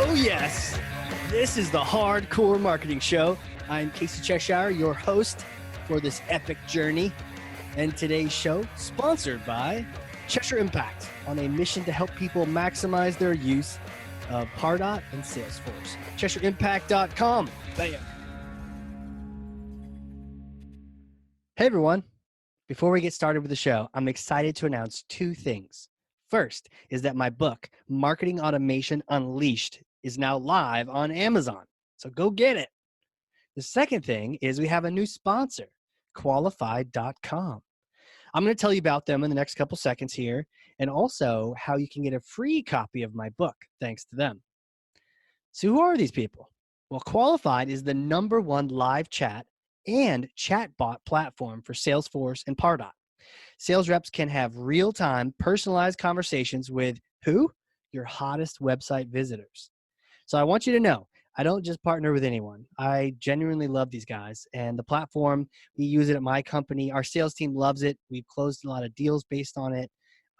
Oh, yes. This is the Hardcore Marketing Show. I'm Casey Cheshire, your host for this epic journey. And today's show, sponsored by Cheshire Impact, on a mission to help people maximize their use of Pardot and Salesforce. CheshireImpact.com. Bam. Hey, everyone. Before we get started with the show, I'm excited to announce two things. First is that my book, Marketing Automation Unleashed, is now live on Amazon. So go get it. The second thing is we have a new sponsor, Qualified.com. I'm going to tell you about them in the next couple seconds here, and also how you can get a free copy of my book thanks to them. So who are these people? Well, Qualified is the #1 live chat and chatbot platform for Salesforce and Pardot. Sales reps can have real-time, personalized conversations with who? Your hottest website visitors. So I want you to know, I don't just partner with anyone. I genuinely love these guys. And the platform, we use it at my company. Our sales team loves it. We've closed a lot of deals based on it,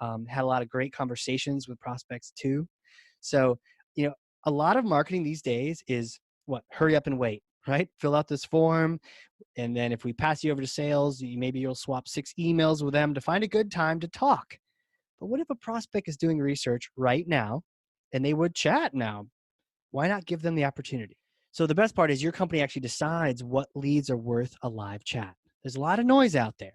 had a lot of great conversations with prospects too. So, a lot of marketing these days is what? Hurry up and wait, right? Fill out this form. And then if we pass you over to sales, maybe you'll swap 6 emails with them to find a good time to talk. But what if a prospect is doing research right now and they would chat now? Why not give them the opportunity? So the best part is your company actually decides what leads are worth a live chat. There's a lot of noise out there.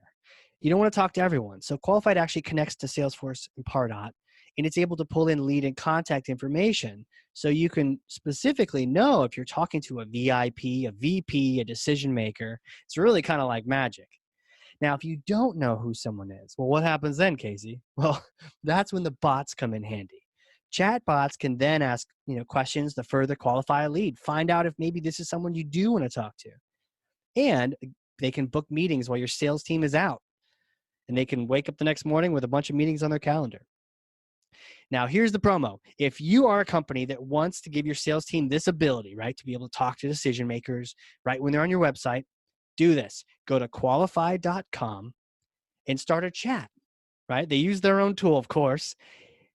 You don't want to talk to everyone. So Qualified actually connects to Salesforce and Pardot, and it's able to pull in lead and contact information so you can specifically know if you're talking to a VIP, a VP, a decision maker. It's really kind of like magic. Now, if you don't know who someone is, well, what happens then, Casey? Well, that's when the bots come in handy. Chatbots can then ask questions to further qualify a lead, find out if maybe this is someone you do want to talk to. And they can book meetings while your sales team is out. And they can wake up the next morning with a bunch of meetings on their calendar. Now, here's the promo. If you are a company that wants to give your sales team this ability, right, to be able to talk to decision makers right when they're on your website, do this. Go to qualified.com and start a chat, right? They use their own tool, of course.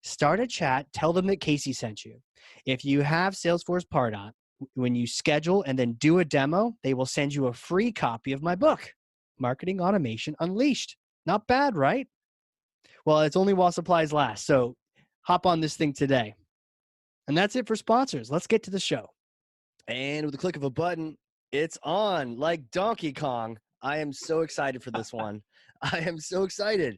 Start a chat. Tell them that Casey sent you. If you have Salesforce Pardot, when you schedule and then do a demo, they will send you a free copy of my book, Marketing Automation Unleashed. Not bad, right? Well, it's only while supplies last. So hop on this thing today. And that's it for sponsors. Let's get to the show. And with the click of a button, it's on like Donkey Kong. I am so excited for this one. I am so excited.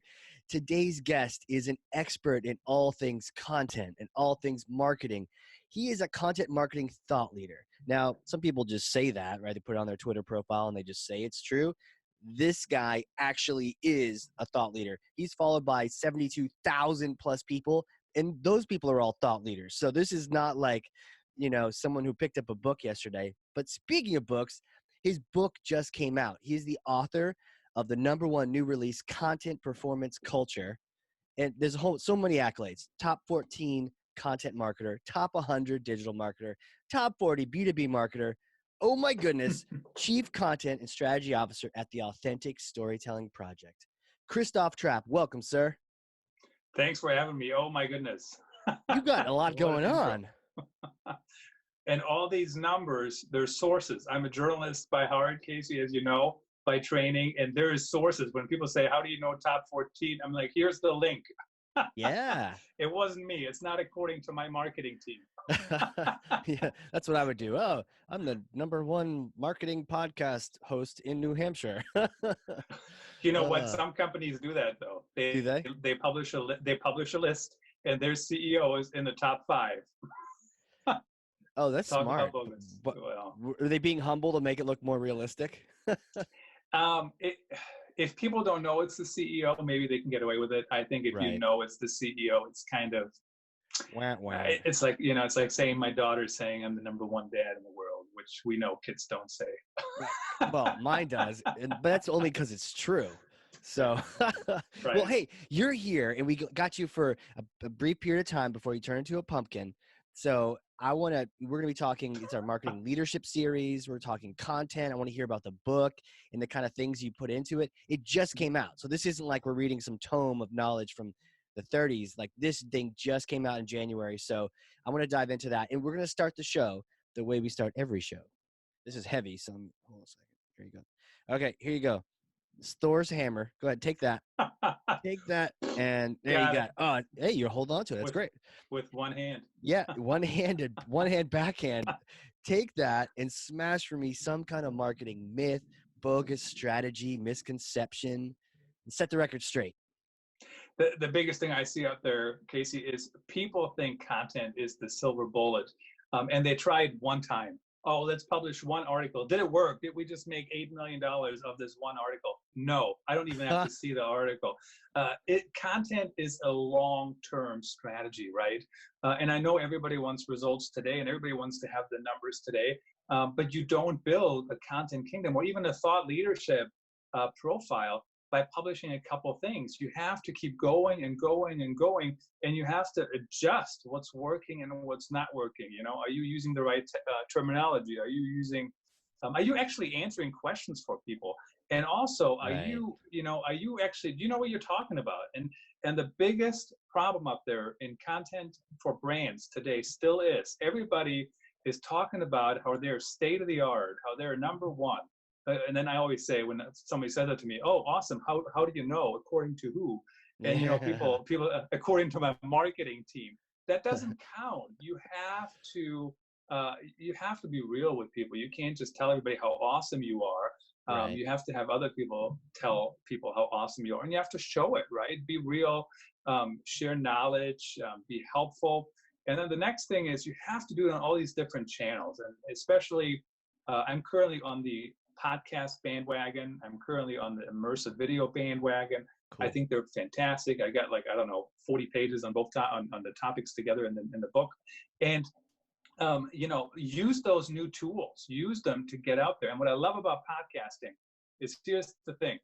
Today's guest is an expert in all things content and all things marketing. He is a content marketing thought leader. Now, some people just say that, right? They put it on their Twitter profile and they just say it's true. This guy actually is a thought leader. He's followed by 72,000 plus people, and those people are all thought leaders. So this is not like, someone who picked up a book yesterday. But speaking of books, his book just came out. He's the author of the #1 new release, Content Performance Culture. And there's so many accolades. Top 14 content marketer, top 100 digital marketer, top 40 B2B marketer. Oh my goodness, Chief Content and Strategy Officer at the Authentic Storytelling Project. Christoph Trappe, welcome, sir. Thanks for having me. Oh my goodness. You got a lot going on. And all these numbers, there's sources. I'm a journalist by heart, Casey, as you know, by training, and there is sources. When people say, how do you know top 14? I'm like, here's the link. Yeah. It wasn't me. It's not according to my marketing team. Yeah, that's what I would do. Oh, I'm the #1 marketing podcast host in New Hampshire. You know what? Some companies do that though. Do they? They publish a list, and their CEO is in the top 5. Oh, that's Talk smart. about bogus. But Well, are they being humble to make it look more realistic? If people don't know it's the CEO, maybe they can get away with it. I think if Right. you know it's the CEO, it's kind of, Wah, wah. it's like, it's like saying my daughter's saying I'm the #1 dad in the world, which we know kids don't say. Right. Well, mine does, but that's only because it's true. So, Right. Well, hey, you're here, and we got you for a brief period of time before you turn into a pumpkin. So we're going to be talking, it's our marketing leadership series. We're talking content. I want to hear about the book and the kind of things you put into it. It just came out. So this isn't like we're reading some tome of knowledge from the 30s. Like this thing just came out in January. So I want to dive into that. And we're going to start the show the way we start every show. This is heavy. So hold on a second. Here you go. Okay, here you go. Thor's hammer. Go ahead, take that. Take that. And there you Got go. it. Oh, hey, you're holding on to it. That's great. With one hand. Yeah, one-handed, one-hand backhand. Take that and smash for me some kind of marketing myth, bogus strategy, misconception, and set the record straight. The biggest thing I see out there, Casey, is people think content is the silver bullet. And they tried one time. Oh, let's publish one article. Did it work? Did we just make $8 million of this one article? No, I don't even have to see the article. Content is a long-term strategy, right? And I know everybody wants results today and everybody wants to have the numbers today, but you don't build a content kingdom or even a thought leadership profile by publishing a couple things. You have to keep going and going and going, and you have to adjust what's working and what's not working. You know, are you using the right terminology? Are you actually answering questions for people? And also, are you actually, do you know what you're talking about? And the biggest problem up there in content for brands today still is everybody is talking about how they're state of the art, how they're number one. And then I always say when somebody says that to me, oh, awesome. How do you know? According to who? And, people, according to my marketing team, that doesn't count. You have to be real with people. You can't just tell everybody how awesome you are. You have to have other people tell people how awesome you are, and you have to show it, right? Be real, share knowledge, be helpful. And then the next thing is you have to do it on all these different channels. And especially, I'm currently on the podcast bandwagon. I'm currently on the immersive video bandwagon. Cool. I think they're fantastic. I got 40 pages on both on the topics together in the book. And use those new tools, use them to get out there. And what I love about podcasting is, here's the thing.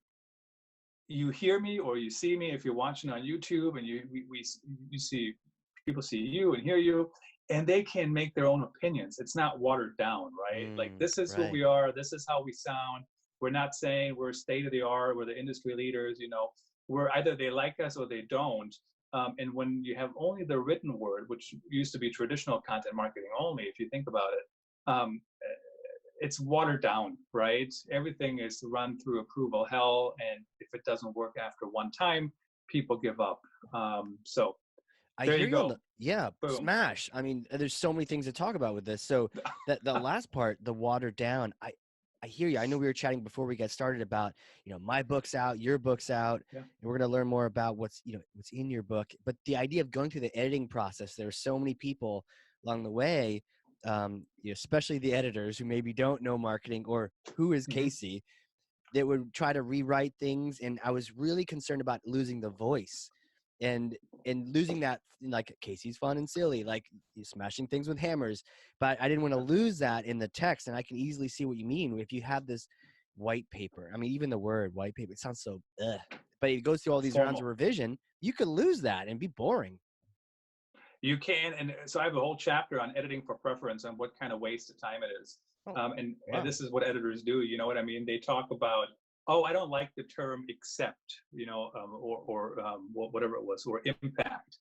You hear me or you see me if you're watching on YouTube, and you see people see you and hear you, and they can make their own opinions. It's not watered down, right? Like, this is who we are. This is how we sound. We're not saying we're state of the art. We're the industry leaders. We're either they like us or they don't. And when you have only the written word, which used to be traditional content marketing only, if you think about it, it's watered down, right? Everything is run through approval hell. And if it doesn't work after one time, people give up. So I there hear you go. Boom. Smash. I mean, there's so many things to talk about with this. So that the last part, the watered down, I hear you. I know we were chatting before we got started about, my book's out, your book's out, and we're going to learn more about what's in your book. But the idea of going through the editing process, there are so many people along the way, especially the editors who maybe don't know marketing or who is Casey, that would try to rewrite things. And I was really concerned about losing the voice and losing that, like, Casey's fun and silly, like smashing things with hammers, but I didn't want to lose that in the text. And I can easily see what you mean. If you have this white paper, I mean, even the word white paper, it sounds so but it goes through all these rounds of revision. You could lose that and be boring. You can. And so I have a whole chapter on editing for preference and what kind of waste of time it is. And this is what editors do. You know what I mean? They talk about, oh, I don't like the term accept, or whatever it was, or impact.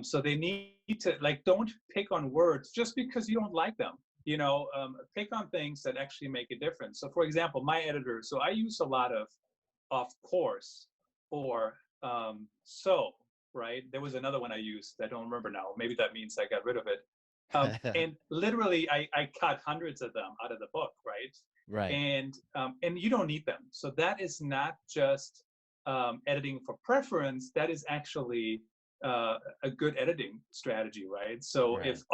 So they need to, don't pick on words just because you don't like them. Pick on things that actually make a difference. So, for example, my editor, so I use a lot of course, or so, right? There was another one I used. I don't remember now. Maybe that means I got rid of it. And literally, I cut hundreds of them out of the book, right? Right. And you don't need them. So that is not just editing for preference. That is actually a good editing strategy, right? So if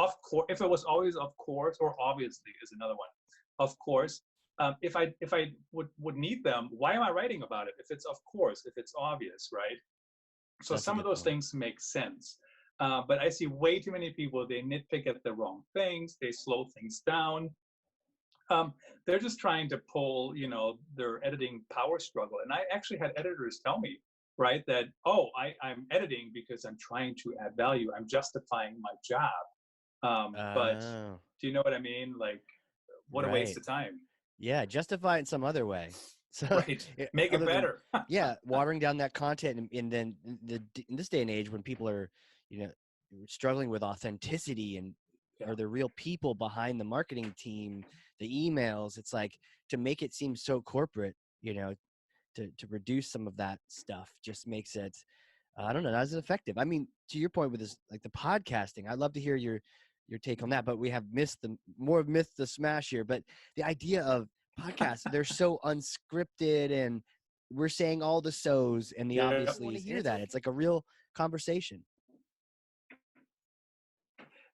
it was always of course, or obviously is another one, of course. If I would need them, why am I writing about it? If it's of course, if it's obvious, right? So that's some of those things make sense. But I see way too many people, they nitpick at the wrong things. They slow things down. They're just trying to pull, their editing power struggle. And I actually had editors tell me, right, that, oh, I'm editing because I'm trying to add value. I'm justifying my job. But do you know what I mean? Like, what a waste of time. Yeah, justify it in some other way. So Right. Make it other than, better. yeah, watering down that content, and then in this day and age when people are, you know, struggling with authenticity and Yeah. are there real people behind the marketing team, the emails, it's like to make it seem so corporate, you know, to reduce some of that stuff just makes it, I don't know, not as effective. I mean, to your point with this, like the podcasting, I'd love to hear your take on that, but we have missed the more of myth the smash here. But the idea of podcasts, they're so unscripted and we're saying all the so's and the Yeah. obviously hear that. It's like a real conversation.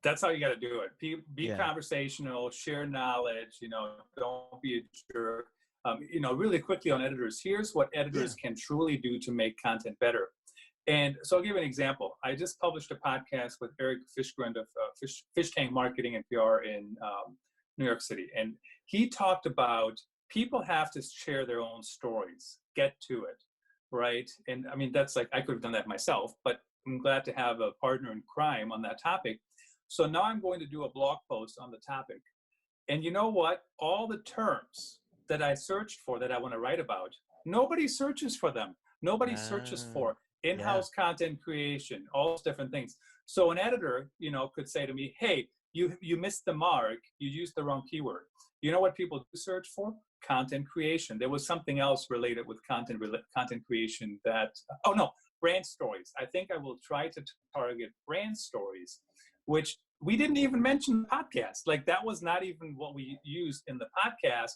That's how you got to do it. Be Yeah. conversational, share knowledge, don't be a jerk. Really quickly on editors, here's what editors can truly do to make content better. And so I'll give you an example. I just published a podcast with Eric Fishgrind of Fish Tank Marketing and PR in New York City. And he talked about people have to share their own stories, get to it, right? And I mean, that's like, I could have done that myself, but I'm glad to have a partner in crime on that topic. So now I'm going to do a blog post on the topic. And you know what? All the terms that I searched for that I want to write about, nobody searches for them. Nobody searches for in-house content creation, all those different things. So an editor, could say to me, hey, you missed the mark. You used the wrong keyword. You know what people do search for? Content creation. There was something else related with content creation that, brand stories. I think I will try to target brand stories, which we didn't even mention the podcast. Like that was not even what we used in the podcast,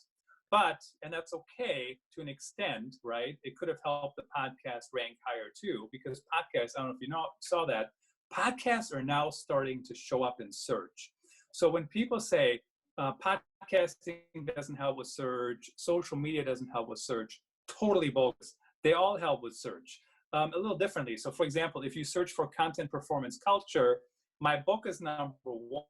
and that's okay to an extent, right? It could have helped the podcast rank higher too, because podcasts, I don't know if you saw that, podcasts are now starting to show up in search. So when people say podcasting doesn't help with search, social media doesn't help with search, totally bogus. They all help with search a little differently. So for example, if you search for content performance culture, my book is number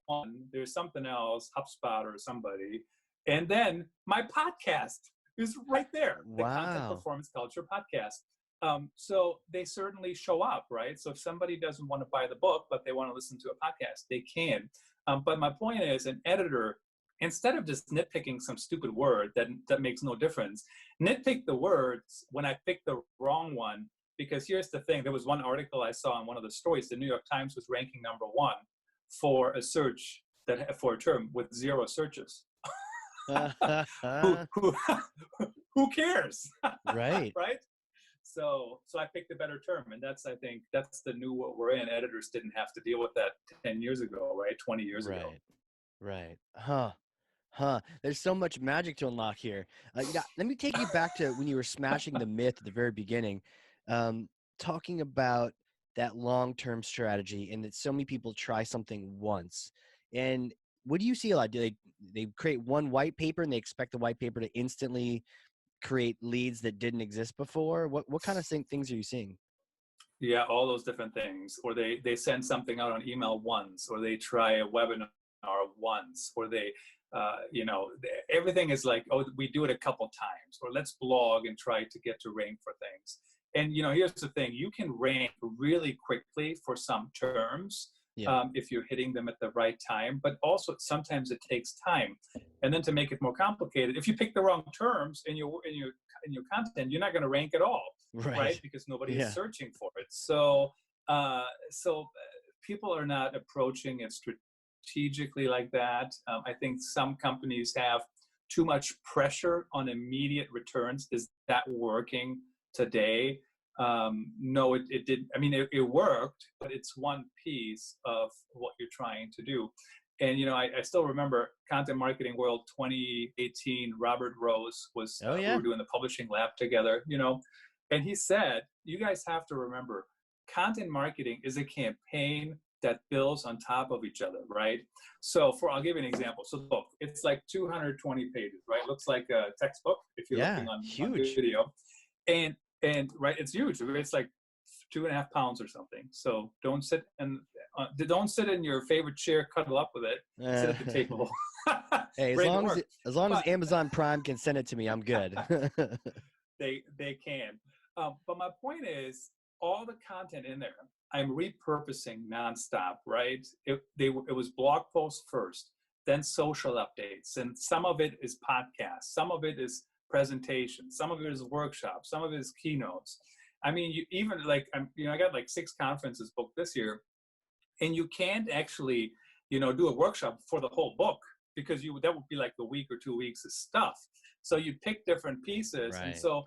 one. There's something else, HubSpot or somebody. And then my podcast is right there, the Content Performance Culture podcast. So they certainly show up, right? So if somebody doesn't want to buy the book, but they want to listen to a podcast, they can. But my point is, an editor, instead of just nitpicking some stupid word that makes no difference, nitpick the words when I pick the wrong one. Because here's the thing, there was one article I saw in one of the stories, the New York Times was ranking number one for a search for a term with 0 searches. who cares? Right. Right? So I picked a better term, and I think that's the new what we're in. Editors didn't have to deal with that 10 years ago, right? 20 years ago. Right. There's so much magic to unlock here. Let me take you back to when you were smashing the myth at the very beginning, talking about that long-term strategy and that so many people try something once. And what do you see a lot? Do they create one white paper and they expect the white paper to instantly create leads that didn't exist before? What kind of things are you seeing? Yeah, all those different things. Or they send something out on email once, or they try a webinar once, or they, everything is like, oh, we do it a couple times, or let's blog and try to get to rank for things. And, here's the thing, you can rank really quickly for some terms if you're hitting them at the right time, but also sometimes it takes time. And then to make it more complicated, if you pick the wrong terms in your content, you're not going to rank at all, right? Because nobody is searching for it. So people are not approaching it strategically like that. I think some companies have too much pressure on immediate returns. Is that working today? No, it didn't. I mean, it worked, but it's one piece of what you're trying to do. And, I still remember Content Marketing World 2018, Robert Rose was, we were doing the publishing lab together, and he said, you guys have to remember, content marketing is a campaign that builds on top of each other, right? So I'll give you an example. So look, it's like 220 pages, right? Looks like a textbook if you're looking on video. And right, it's huge. It's like 2.5 pounds or something. So don't sit in your favorite chair, cuddle up with it. Sit at the table. Hey, as long as Amazon Prime can send it to me, I'm good. They can. But my point is, all the content in there, I'm repurposing nonstop, right? It was blog posts first, then social updates, and some of it is podcasts, some of it is presentations, some of it is workshops, some of it is keynotes. I mean, you even like, I got like 6 conferences booked this year, and you can't actually, do a workshop for the whole book, because that would be like a week or 2 weeks of stuff. So you pick different pieces, and Right. so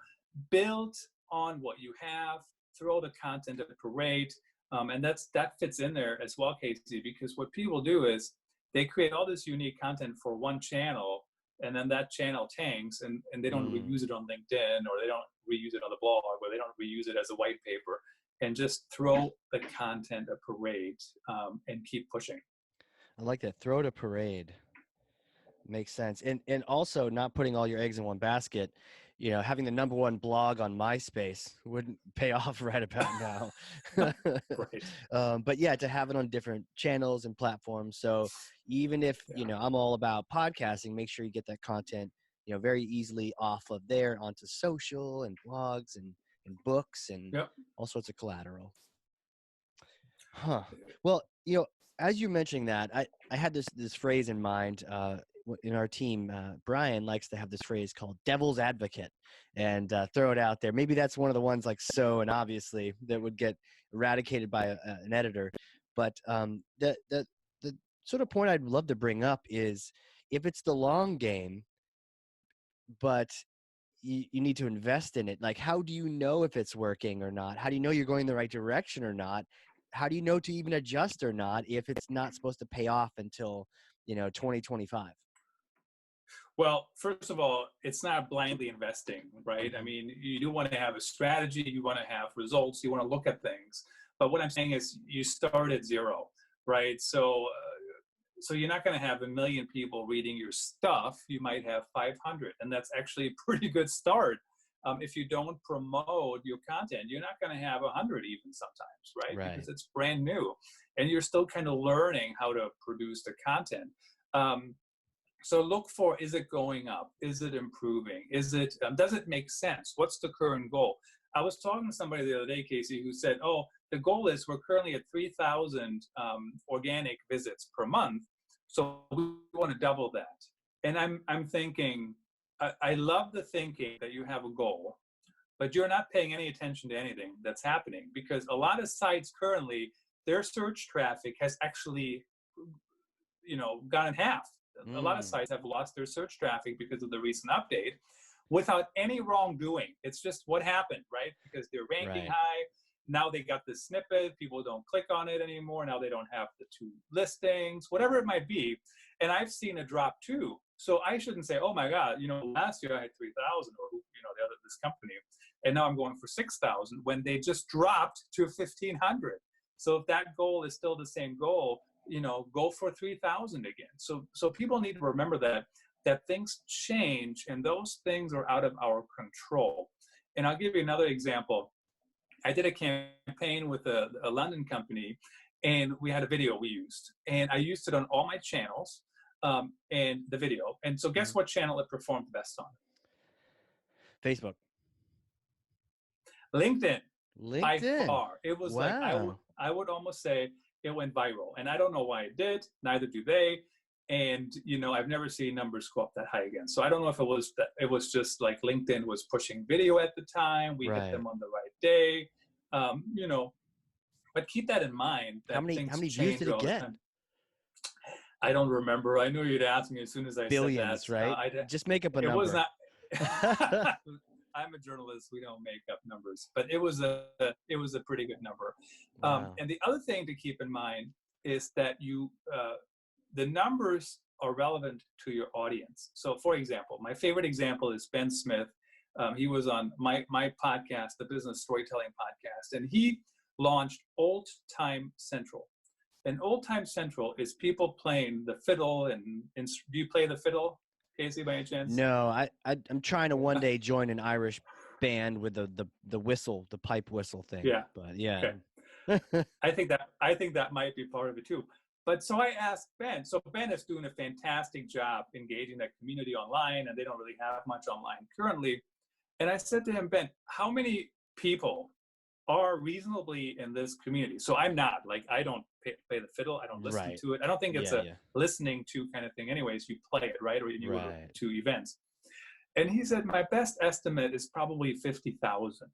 build on what you have, throw the content at the parade, and that fits in there as well, Casey, because what people do is they create all this unique content for one channel, and then that channel tanks, and they don't reuse it on LinkedIn, or they don't reuse it on the blog, or they don't reuse it as a white paper, and just throw the content a parade, and keep pushing. I like that. Throw to parade. Makes sense. And also not putting all your eggs in one basket. Having the #1 blog on MySpace wouldn't pay off right about now. Right. But yeah, to have it on different channels and platforms. So even if, I'm all about podcasting, make sure you get that content, very easily off of there onto social and blogs and books and Yep. all sorts of collateral. Huh. Well, as you're mentioning that, I had this phrase in mind. In our team, Brian likes to have this phrase called "devil's advocate," and throw it out there. Maybe that's one of the ones like so and obviously that would get eradicated by an editor. But the sort of point I'd love to bring up is if it's the long game, but you need to invest in it. Like, how do you know if it's working or not? How do you know you're going the right direction or not? How do you know to even adjust or not if it's not supposed to pay off until 2025? Well, first of all, it's not blindly investing, right? I mean, you do want to have a strategy, you want to have results, you want to look at things. But what I'm saying is you start at 0, right? So you're not going to have 1 million people reading your stuff. You might have 500, and that's actually a pretty good start. If you don't promote your content, you're not going to have 100 even sometimes, right? Because it's brand new, and you're still kind of learning how to produce the content. So look for, is it going up? Is it improving? Does it make sense? What's the current goal? I was talking to somebody the other day, Casey, who said, oh, the goal is we're currently at 3,000 organic visits per month. So we want to double that. And I'm thinking, I love the thinking that you have a goal, but you're not paying any attention to anything that's happening, because a lot of sites currently, their search traffic has actually, gone in half. A lot of sites have lost their search traffic because of the recent update without any wrongdoing. It's just what happened, right? Because they're ranking high. Now they got the snippet. People don't click on it anymore. Now they don't have the 2 listings, whatever it might be. And I've seen a drop too. So I shouldn't say, oh my God, last year I had 3,000 or, this company, and now I'm going for 6,000 when they just dropped to 1,500. So if that goal is still the same goal, go for 3,000 again. So people need to remember that things change, and those things are out of our control. And I'll give you another example. I did a campaign with a London company, and we had a video we used, and I used it on all my channels, and the video. And so guess what channel it performed best on? Facebook. LinkedIn. By LinkedIn. far. It was like, I would almost say it went viral, and I don't know why it did. Neither do they. And I've never seen numbers go up that high again. So I don't know if it was just like LinkedIn was pushing video at the time. We hit them on the right day. But keep that in mind. That how many views did it get? I don't remember. I knew you'd ask me as soon as I Billions, said that. Right? Just make up a number. It was not. I'm a journalist. We don't make up numbers, but it was a pretty good number. Wow. And the other thing to keep in mind is that the numbers are relevant to your audience. So, for example, my favorite example is Ben Smith. He was on my podcast, the Business Storytelling Podcast, and he launched Old Time Central. And Old Time Central is people playing the fiddle. And do you play the fiddle, Casey, by any chance? No, I'm trying to one day join an Irish band with the whistle, the pipe whistle thing. Yeah. But yeah. Okay. I think that might be part of it too. But so I asked Ben. So Ben is doing a fantastic job engaging that community online, and they don't really have much online currently. And I said to him, Ben, how many people are reasonably in this community? So I'm not, like, I don't play the fiddle. I don't listen to it. I don't think it's listening to kind of thing anyways. You play it, right? Or you go to events. And he said, my best estimate is probably 50,000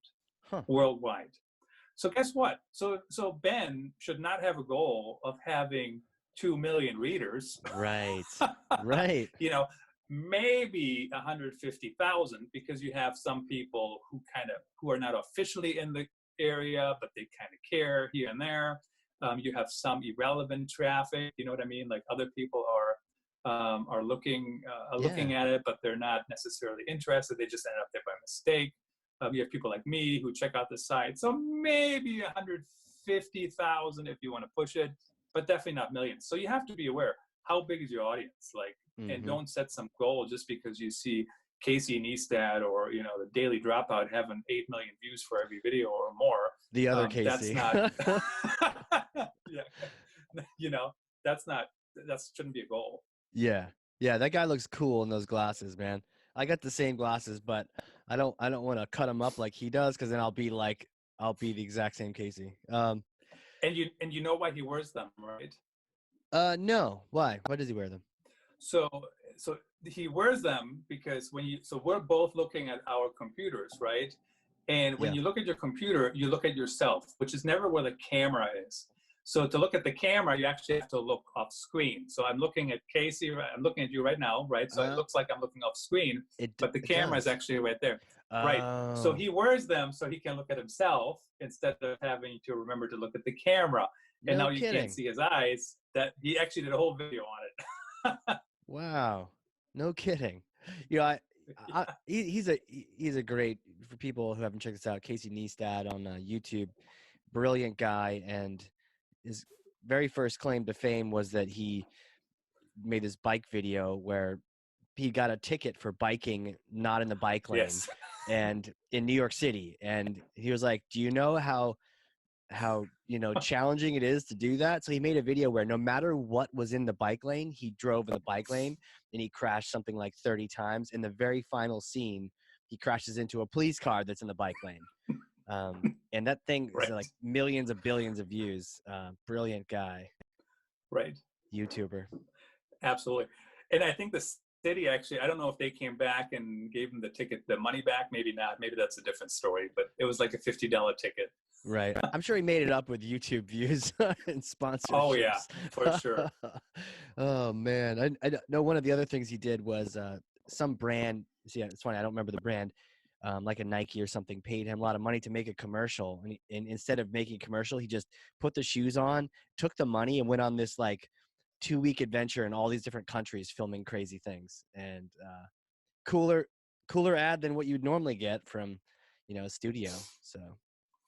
Huh. worldwide. So guess what? So Ben should not have a goal of having 2 million readers. Right. Right. You know, maybe 150,000, because you have some people who are not officially in the area, but they kind of care here and there. You have some irrelevant traffic. You know what I mean? Like other people are looking at it, but they're not necessarily interested. They just ended up there by mistake. You have people like me who check out the site. So maybe 150,000 if you want to push it, but definitely not millions. So you have to be aware, how big is your audience? Like, and don't set some goal just because you see Casey Neistat or, you know, the Daily Dropout having 8 million views for every video or more. The other Casey. That's not, yeah, you know, that shouldn't be a goal. Yeah. Yeah. That guy looks cool in those glasses, man. I got the same glasses, but I don't want to cut him up like he does, because then I'll be the exact same Casey. And you know why he wears them, right? No. Why? Why does he wear them? So he wears them because we're both looking at our computers, right? And when you look at your computer, you look at yourself, which is never where the camera is. So to look at the camera, you actually have to look off screen. So I'm looking at Casey, I'm looking at you right now, right? So it looks like I'm looking off screen, but the camera is actually right there. Right. So he wears them so he can look at himself instead of having to remember to look at the camera. And now you can't see his eyes. That he actually did a whole video on it. Wow. No kidding. You know, he's a great, for people who haven't checked this out, Casey Neistat on YouTube, brilliant guy. And his very first claim to fame was that he made this bike video where he got a ticket for biking not in the bike lane and in New York City. And he was like, do you know how you know challenging it is to do that? So he made a video where no matter what was in the bike lane, he drove in the bike lane, and he crashed something like 30 times. In the very final scene, he crashes into a police car that's in the bike lane. And that thing is like millions of billions of views. Brilliant guy. Right. YouTuber. Absolutely. And I think the city actually, I don't know if they came back and gave him the money back. Maybe not. Maybe that's a different story, but it was like a $50 ticket. Right. I'm sure he made it up with YouTube views and sponsorships. Oh yeah, for sure. Oh man. I know one of the other things he did was some brand. See, it's funny, I don't remember the brand. Like a Nike or something, paid him a lot of money to make a commercial. And instead of making a commercial, he just put the shoes on, took the money, and went on this like 2-week adventure in all these different countries filming crazy things. And cooler ad than what you'd normally get from, you know, a studio. So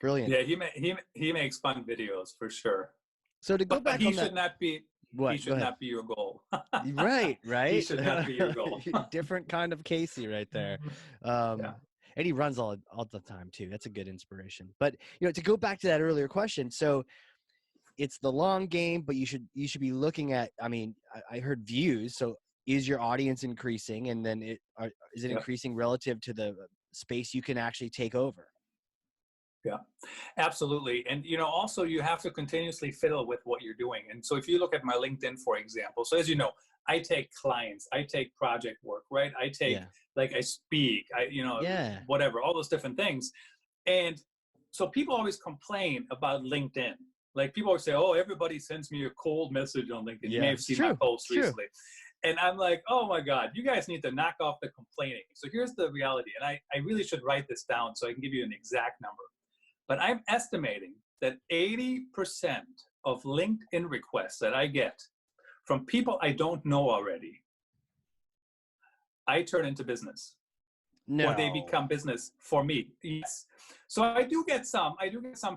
brilliant. Yeah, he makes fun videos for sure. So to go back he on should that, not be what? He should not be your goal. Right. He should not be your goal. Different kind of Casey right there. And he runs all the time too. That's a good inspiration. But you know, to go back to that earlier question, so it's the long game, but you should be looking at. I mean, I heard views. So is your audience increasing, and then is it increasing relative to the space you can actually take over? Yeah, absolutely. And, you know, also you have to continuously fiddle with what you're doing. And so if you look at my LinkedIn, for example, so as you know, I take clients, I take project work, right? I take, like I speak, whatever, all those different things. And so people always complain about LinkedIn. Like people always say, oh, everybody sends me a cold message on LinkedIn. You may have seen my posts recently. And I'm like, oh my God, you guys need to knock off the complaining. So here's the reality. And I really should write this down so I can give you an exact number. But I'm estimating that 80% of LinkedIn requests that I get from people I don't know already, I turn into business. No. Or they become business for me. Yes. So I do get some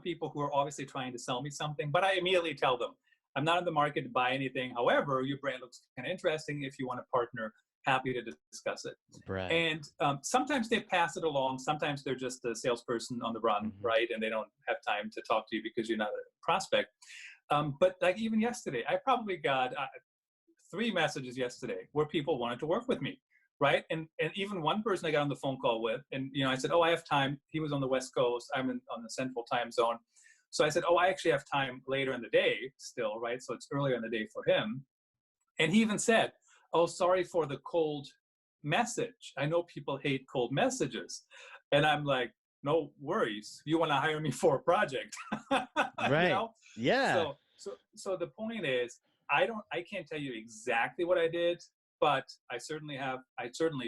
people who are obviously trying to sell me something, but I immediately tell them, I'm not in the market to buy anything. However, your brand looks kind of interesting. If you want to partner, happy to discuss it. Right. And sometimes they pass it along. Sometimes they're just a salesperson on the run, right? And they don't have time to talk to you because you're not a prospect. But like even yesterday, I probably got 3 messages yesterday where people wanted to work with me, right? And even one person I got on the phone call with, and you know, I said, oh, I have time. He was on the West Coast. I'm on the Central Time Zone. So I said, oh, I actually have time later in the day still, right? So it's earlier in the day for him. And he even said, oh, sorry for the cold message. I know people hate cold messages. And I'm like, no worries. You want to hire me for a project, you Right. know? Yeah. So the point is, I can't tell you exactly what I did, but I certainly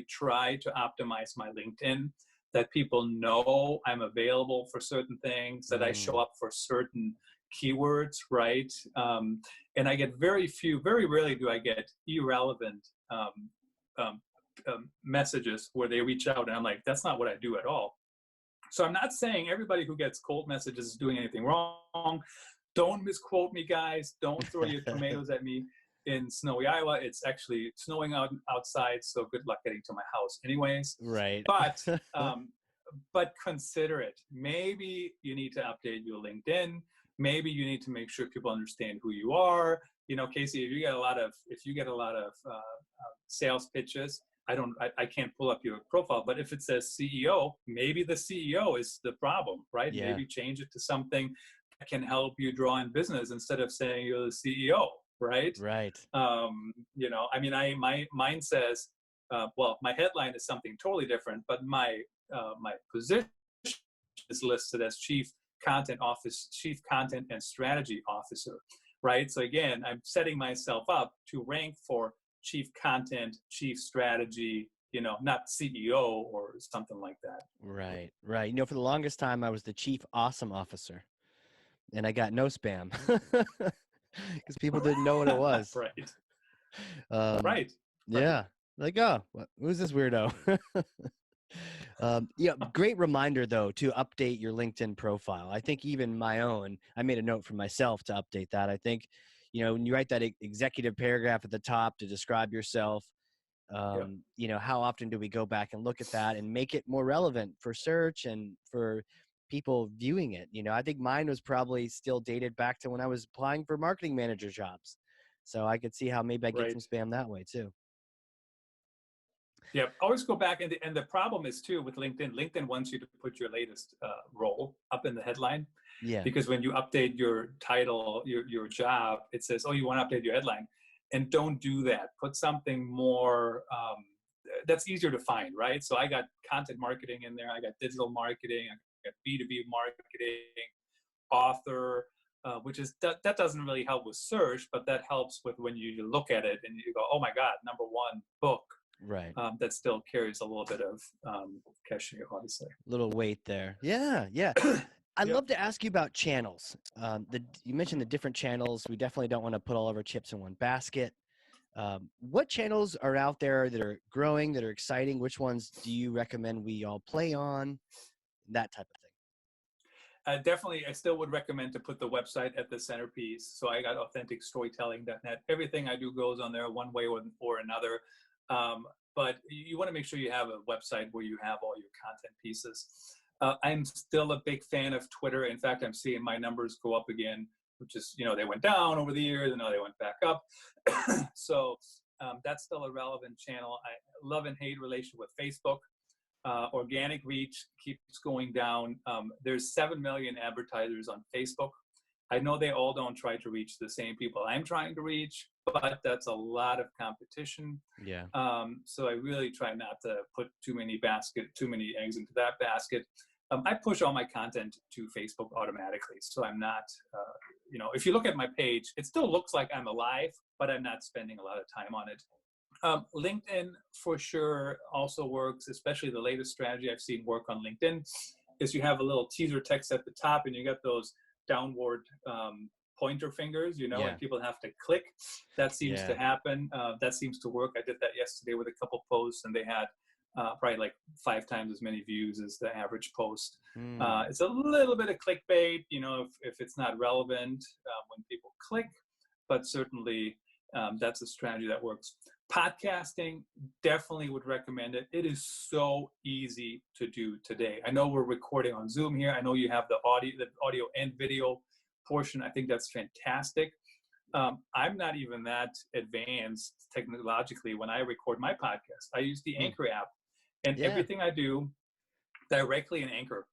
try to optimize my LinkedIn, that people know I'm available for certain things, that I show Mm. up for certain keywords, right? And I get very rarely do I get irrelevant um, messages where they reach out and I'm like, that's not what I do at all. So I'm not saying everybody who gets cold messages is doing anything wrong. Don't misquote me, guys. Don't throw your tomatoes at me. In snowy Iowa, it's actually snowing outside, so good luck getting to my house anyways. Right. But consider it. Maybe you need to update your LinkedIn. Maybe you need to make sure people understand who you are. You know, Casey, if you get a lot of sales pitches, I can't pull up your profile, but if it says CEO, maybe the CEO is the problem, right? Yeah. Maybe change it to something that can help you draw in business instead of saying you're the CEO, right? Right. You know, I mean, mine says, well, my headline is something totally different, but my position is listed as chief content and strategy officer, right? So again, I'm setting myself up to rank for chief content, chief strategy, you know, not CEO or something like that. Right. Right. You know, for the longest time, I was the chief awesome officer, and I got no spam because people didn't know what it was. Right. Um, Right. Right. yeah. Like, oh, who's this weirdo? Yeah, great reminder though to update your LinkedIn profile. I think even my own, I made a note for myself to update that. I think, you know, when you write that executive paragraph at the top to describe yourself, Yep. you know, how often do we go back and look at that and make it more relevant for search and for people viewing it? You know, I think mine was probably still dated back to when I was applying for marketing manager jobs. So I could see how maybe I get some Right. spam that way too. Yeah, always go back, and the problem is too with LinkedIn. LinkedIn wants you to put your latest role up in the headline, Yeah. because when you update your title, your job, it says, "Oh, you want to update your headline," and don't do that. Put something more that's easier to find, right? So I got content marketing in there. I got digital marketing. I got B2B marketing, author. Which is that doesn't really help with search, but that helps with when you look at it and you go, "Oh my God, #1 book." Right. That still carries a little bit of cachet, obviously. Little weight there. Yeah. Yeah. I'd Yep. love to ask you about channels. You mentioned the different channels. We definitely don't want to put all of our chips in one basket. What channels are out there that are growing, that are exciting? Which ones do you recommend we all play on? That type of thing. Definitely, I still would recommend to put the website at the centerpiece. So I got authenticstorytelling.net. Everything I do goes on there one way or another. But you want to make sure you have a website where you have all your content pieces. I'm still a big fan of Twitter. In fact, I'm seeing my numbers go up again, which is, you know, they went down over the years and now they went back up. So that's still a relevant channel. I love and hate relation with Facebook. Organic reach keeps going down. There's 7 million advertisers on Facebook. I know they all don't try to reach the same people I'm trying to reach, but that's a lot of competition. Yeah. So I really try not to put too many eggs into that basket. I push all my content to Facebook automatically. So I'm not, you know, if you look at my page, it still looks like I'm alive, but I'm not spending a lot of time on it. LinkedIn for sure also works, especially the latest strategy I've seen work on LinkedIn is you have a little teaser text at the top and you got those downward pointer fingers, you know, Yeah. and people have to click. That seems to happen. That seems to work. I did that yesterday with a couple posts and they had probably like 5 times as many views as the average post. It's a little bit of clickbait, you know, if it's not relevant when people click, but certainly that's a strategy that works. Podcasting, definitely would recommend it. It is so easy to do today. I know we're recording on Zoom here. I know you have the audio and video portion. I think that's fantastic. I'm not even that advanced technologically when I record my podcast. I use the Anchor app, and everything I do directly in Anchor.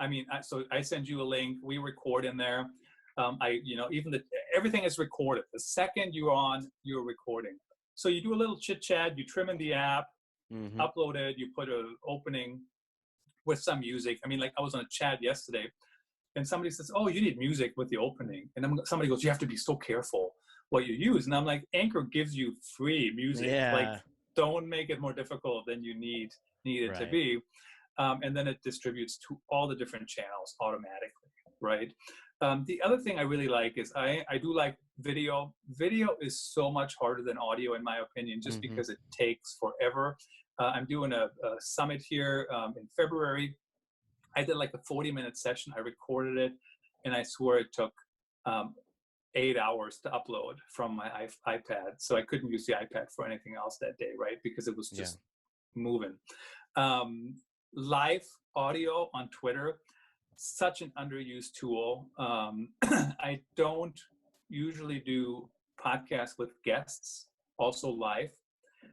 I mean, so I send you a link. We record in there. Everything is recorded. The second you're on, you're recording. So you do a little chit chat, you trim in the app, Mm-hmm. upload it, you put an opening with some music. I mean, like I was on a chat yesterday and somebody says, oh, you need music with the opening. And somebody goes, you have to be so careful what you use. And I'm like, Anchor gives you free music. Like, Yeah. don't make it more difficult than you need it to Right. be. And then it distributes to all the different channels automatically, right? The other thing I really like is I do like video. Video is so much harder than audio, in my opinion, just Mm-hmm. because it takes forever. I'm doing a summit here in February. I did like a 40-minute session. I recorded it, and I swear it took 8 hours to upload from my iPad. So I couldn't use the iPad for anything else that day, right? Because it was just moving. Live audio on Twitter, such an underused tool. I don't usually do podcasts with guests, also live.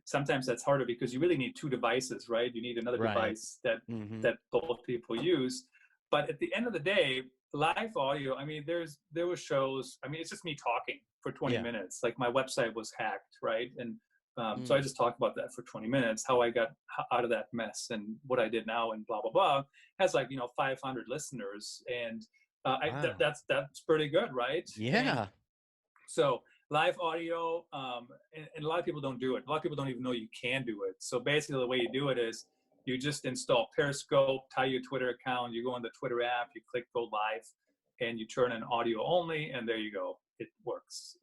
Sometimes that's harder because you really need two devices, right? You need another device that Mm-hmm. that both people use. But at the end of the day, live audio, I mean, there were shows, I mean, it's just me talking for 20 minutes. Like my website was hacked, right? And so I just talked about that for 20 minutes, how I got out of that mess and what I did now and blah, blah, blah. Has like, 500 listeners. And Wow. that's pretty good, right? Yeah. And so live audio, and a lot of people don't do it. A lot of people don't even know you can do it. So basically the way you do it is you just install Periscope, tie your Twitter account, you go on the Twitter app, you click go live, and you turn in audio only, and there you go. It works.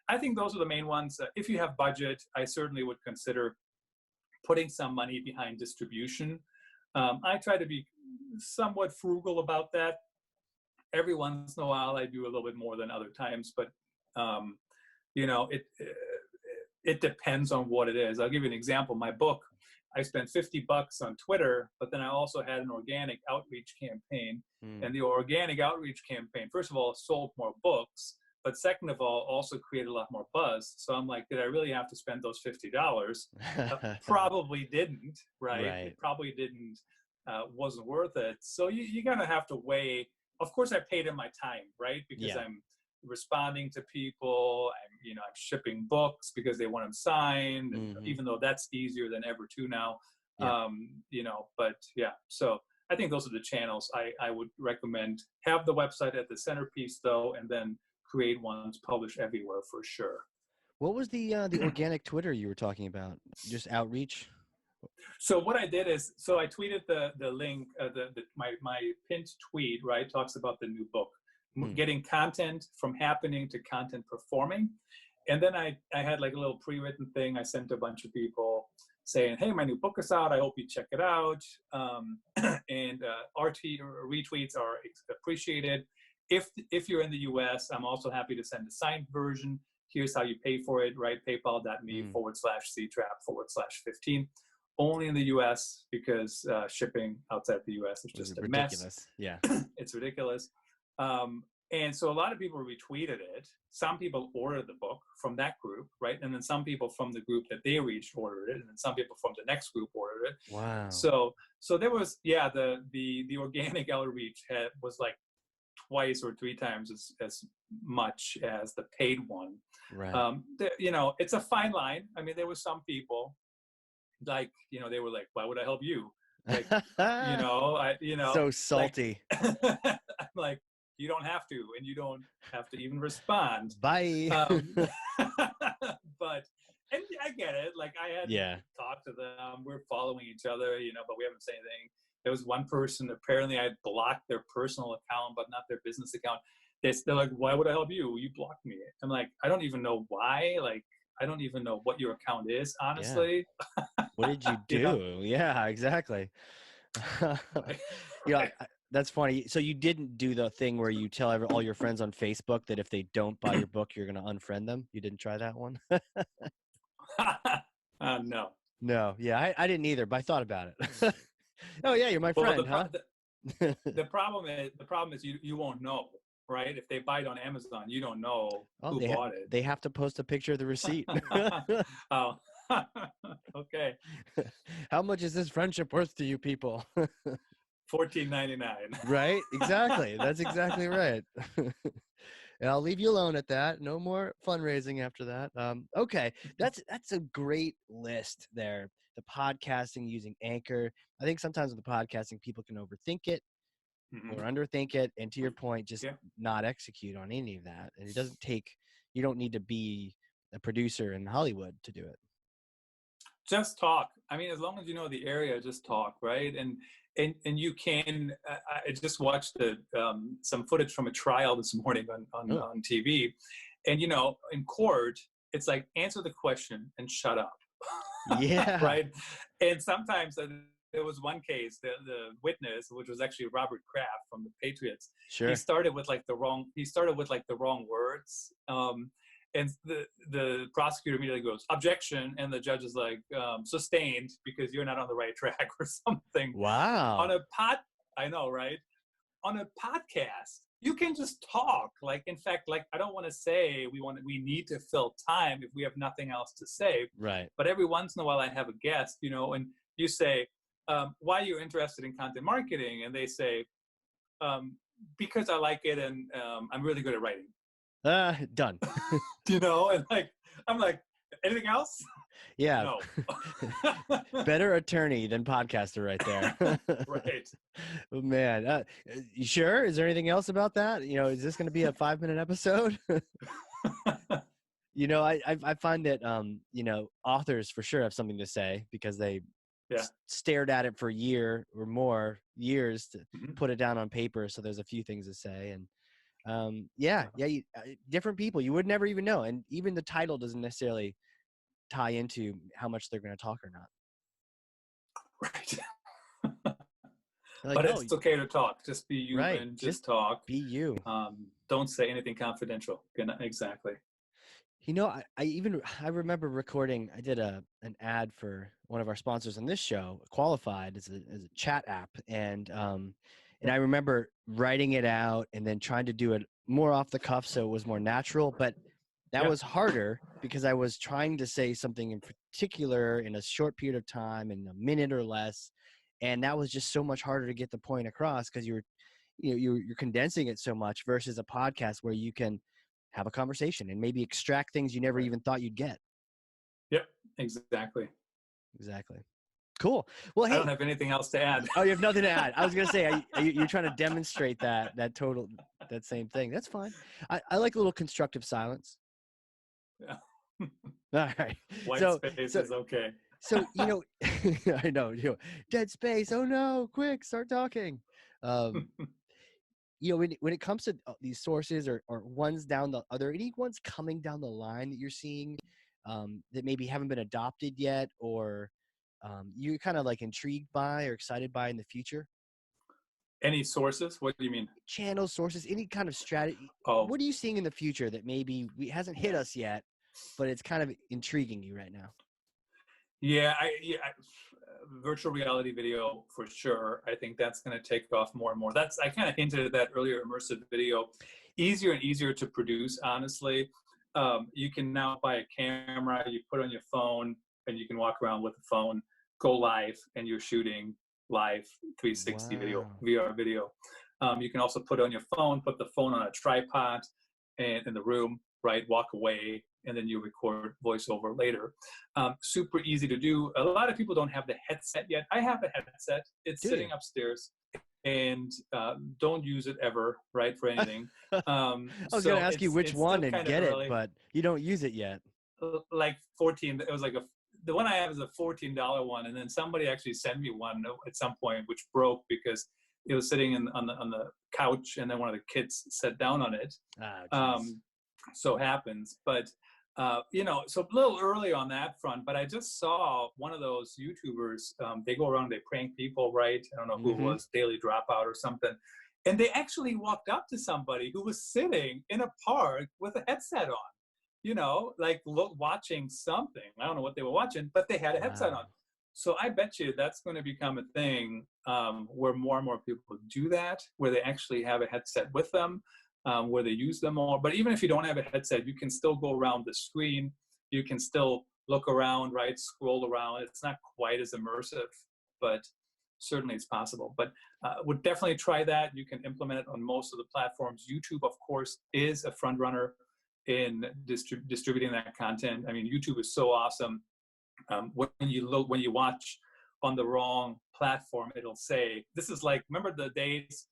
I think those are the main ones. If you have budget, I certainly would consider putting some money behind distribution. I try to be somewhat frugal about that. Every once in a while, I do a little bit more than other times, but it depends on what it is. I'll give you an example. My book, I spent $50 on Twitter, but then I also had an organic outreach campaign. And the organic outreach campaign, first of all, sold more books, but second of all, also created a lot more buzz. So I'm like, did I really have to spend those $50? Probably didn't, right? It probably didn't, wasn't worth it. So you're going to have to weigh. Of course, I paid in my time, right? Because I'm responding to people. I'm shipping books because they want them signed, and even though that's easier than ever to now. But yeah, so I think those are the channels I would recommend. Have the website at the centerpiece though, and then create ones, publish everywhere for sure. What was the organic Twitter you were talking about? Just outreach? So what I did is, so I tweeted the link, my pinned tweet, right, talks about the new book, getting content from happening to content performing. And then I had like a little pre-written thing I sent to a bunch of people saying, hey, my new book is out. I hope you check it out. And RT retweets are appreciated. If you're in the US, I'm also happy to send a signed version. Here's how you pay for it, right? PayPal.me/ctrap/15. Only in the US because shipping outside the US is just a ridiculous mess. Yeah. It's ridiculous. And so a lot of people retweeted it. Some people ordered the book from that group, right? And then some people from the group that they reached ordered it, and then some people from the next group ordered it. Wow. So there was, the organic outreach was like twice or three times as much as the paid one. Right. It's a fine line. I mean, there were some people like, they were like, why would I help you? Like, so salty. Like, I'm like, you don't have to, and you don't have to even respond. Bye. But, and I get it. Like I had to talk to them. We're following each other, but we haven't said anything. There was one person, apparently I had blocked their personal account, but not their business account. They're like, why would I help you? You blocked me. I'm like, I don't even know why. Like, I don't even know what your account is, honestly. Yeah. What did you do? Yeah, exactly. Right. That's funny. So you didn't do the thing where you tell all your friends on Facebook that if they don't buy your book, you're going to unfriend them? You didn't try that one? No. No. Yeah, I didn't either, but I thought about it. Oh yeah, you're my friend, huh? The problem is you won't know, right? If they buy it on Amazon, you don't know who bought it. They have to post a picture of the receipt. Oh, okay. How much is this friendship worth to you people? $14.99. Right? Exactly. That's exactly right. I'll leave you alone at that. No more fundraising after that. Okay, that's a great list there. The podcasting using Anchor. I think sometimes with the podcasting, people can overthink it or underthink it, and to your point, just Yeah. not execute on any of that. And it doesn't take. You don't need to be a producer in Hollywood to do it. Just talk. I mean, as long as you know the area, just talk, right? And you can. I just watched some footage from a trial this morning on TV, and in court, it's like answer the question and shut up, Yeah. right? And sometimes there was one case, the witness, which was actually Robert Kraft from the Patriots. Sure. He started with like the wrong words. And the prosecutor immediately goes, objection, and the judge is like, sustained, because you're not on the right track or something. Wow. I know, right? On a podcast, you can just talk. Like, in fact, like, I don't want to say we need to fill time if we have nothing else to say. Right. But every once in a while I have a guest, and you say, why are you interested in content marketing? And they say, because I like it, and I'm really good at writing. Done. And I'm like, anything else? Yeah. No. Better attorney than podcaster right there. Right. Oh, man. You sure? Is there anything else about that? Is this going to be a 5-minute episode? I find that, authors for sure have something to say because they stared at it for a year or more years to put it down on paper. So there's a few things to say. And different people, you would never even know. And even the title doesn't necessarily tie into how much they're going to talk or not. Right. Like, but it's okay to talk. Just be you, right, and just talk. Be you. Don't say anything confidential. Exactly. I remember recording, I did an ad for one of our sponsors on this show, Qualified, as a chat app. And I remember writing it out and then trying to do it more off the cuff so it was more natural. But that was harder because I was trying to say something in particular in a short period of time, in a minute or less. And that was just so much harder to get the point across because you're condensing it so much versus a podcast where you can have a conversation and maybe extract things you never even thought you'd get. Yep, exactly. Cool. Well, hey, I don't have anything else to add. Oh, you have nothing to add. I was going to say, you're trying to demonstrate that same thing. That's fine. I like a little constructive silence. Yeah. All right. White space is okay. So, I know, dead space. Oh no, quick, start talking. When it comes to these sources or ones are there any ones coming down the line that you're seeing that maybe haven't been adopted yet, or you're kind of like intrigued by or excited by in the future? Any sources? What do you mean? Channel sources, any kind of strategy. Oh. What are you seeing in the future that maybe hasn't hit us yet, but it's kind of intriguing you right now? Yeah, virtual reality video for sure. I think that's going to take off more and more. I kind of hinted at that earlier. Immersive video, easier and easier to produce. Honestly, you can now buy a camera, you put on your phone, and you can walk around with the phone, go live, and you're shooting live 360 video, VR video. You can also put on your phone, put the phone on a tripod, and in the room, right, walk away, and then you record voiceover later. Super easy to do. A lot of people don't have the headset yet. I have a headset. It's sitting upstairs, and don't use it ever, right, for anything. I was going to ask you which one and get it, but you don't use it yet. Like 14. It was like the one I have is a $14 one, and then somebody actually sent me one at some point, which broke because it was sitting on the couch, and then one of the kids sat down on it. So happens, but so a little early on that front. But I just saw one of those YouTubers. They go around, they prank people, right? I don't know who it was, Daily Dropout or something. And they actually walked up to somebody who was sitting in a park with a headset on, like watching something. I don't know what they were watching, but they had a headset on. So I bet you that's going to become a thing where more and more people do that, where they actually have a headset with them, where they use them more. But even if you don't have a headset, you can still go around the screen. You can still look around, right? Scroll around. It's not quite as immersive, but certainly it's possible. But would definitely try that. You can implement it on most of the platforms. YouTube, of course, is a front runner in distributing that content. I mean, YouTube is so awesome. When you watch on the wrong platform, it'll say, this is like, remember the days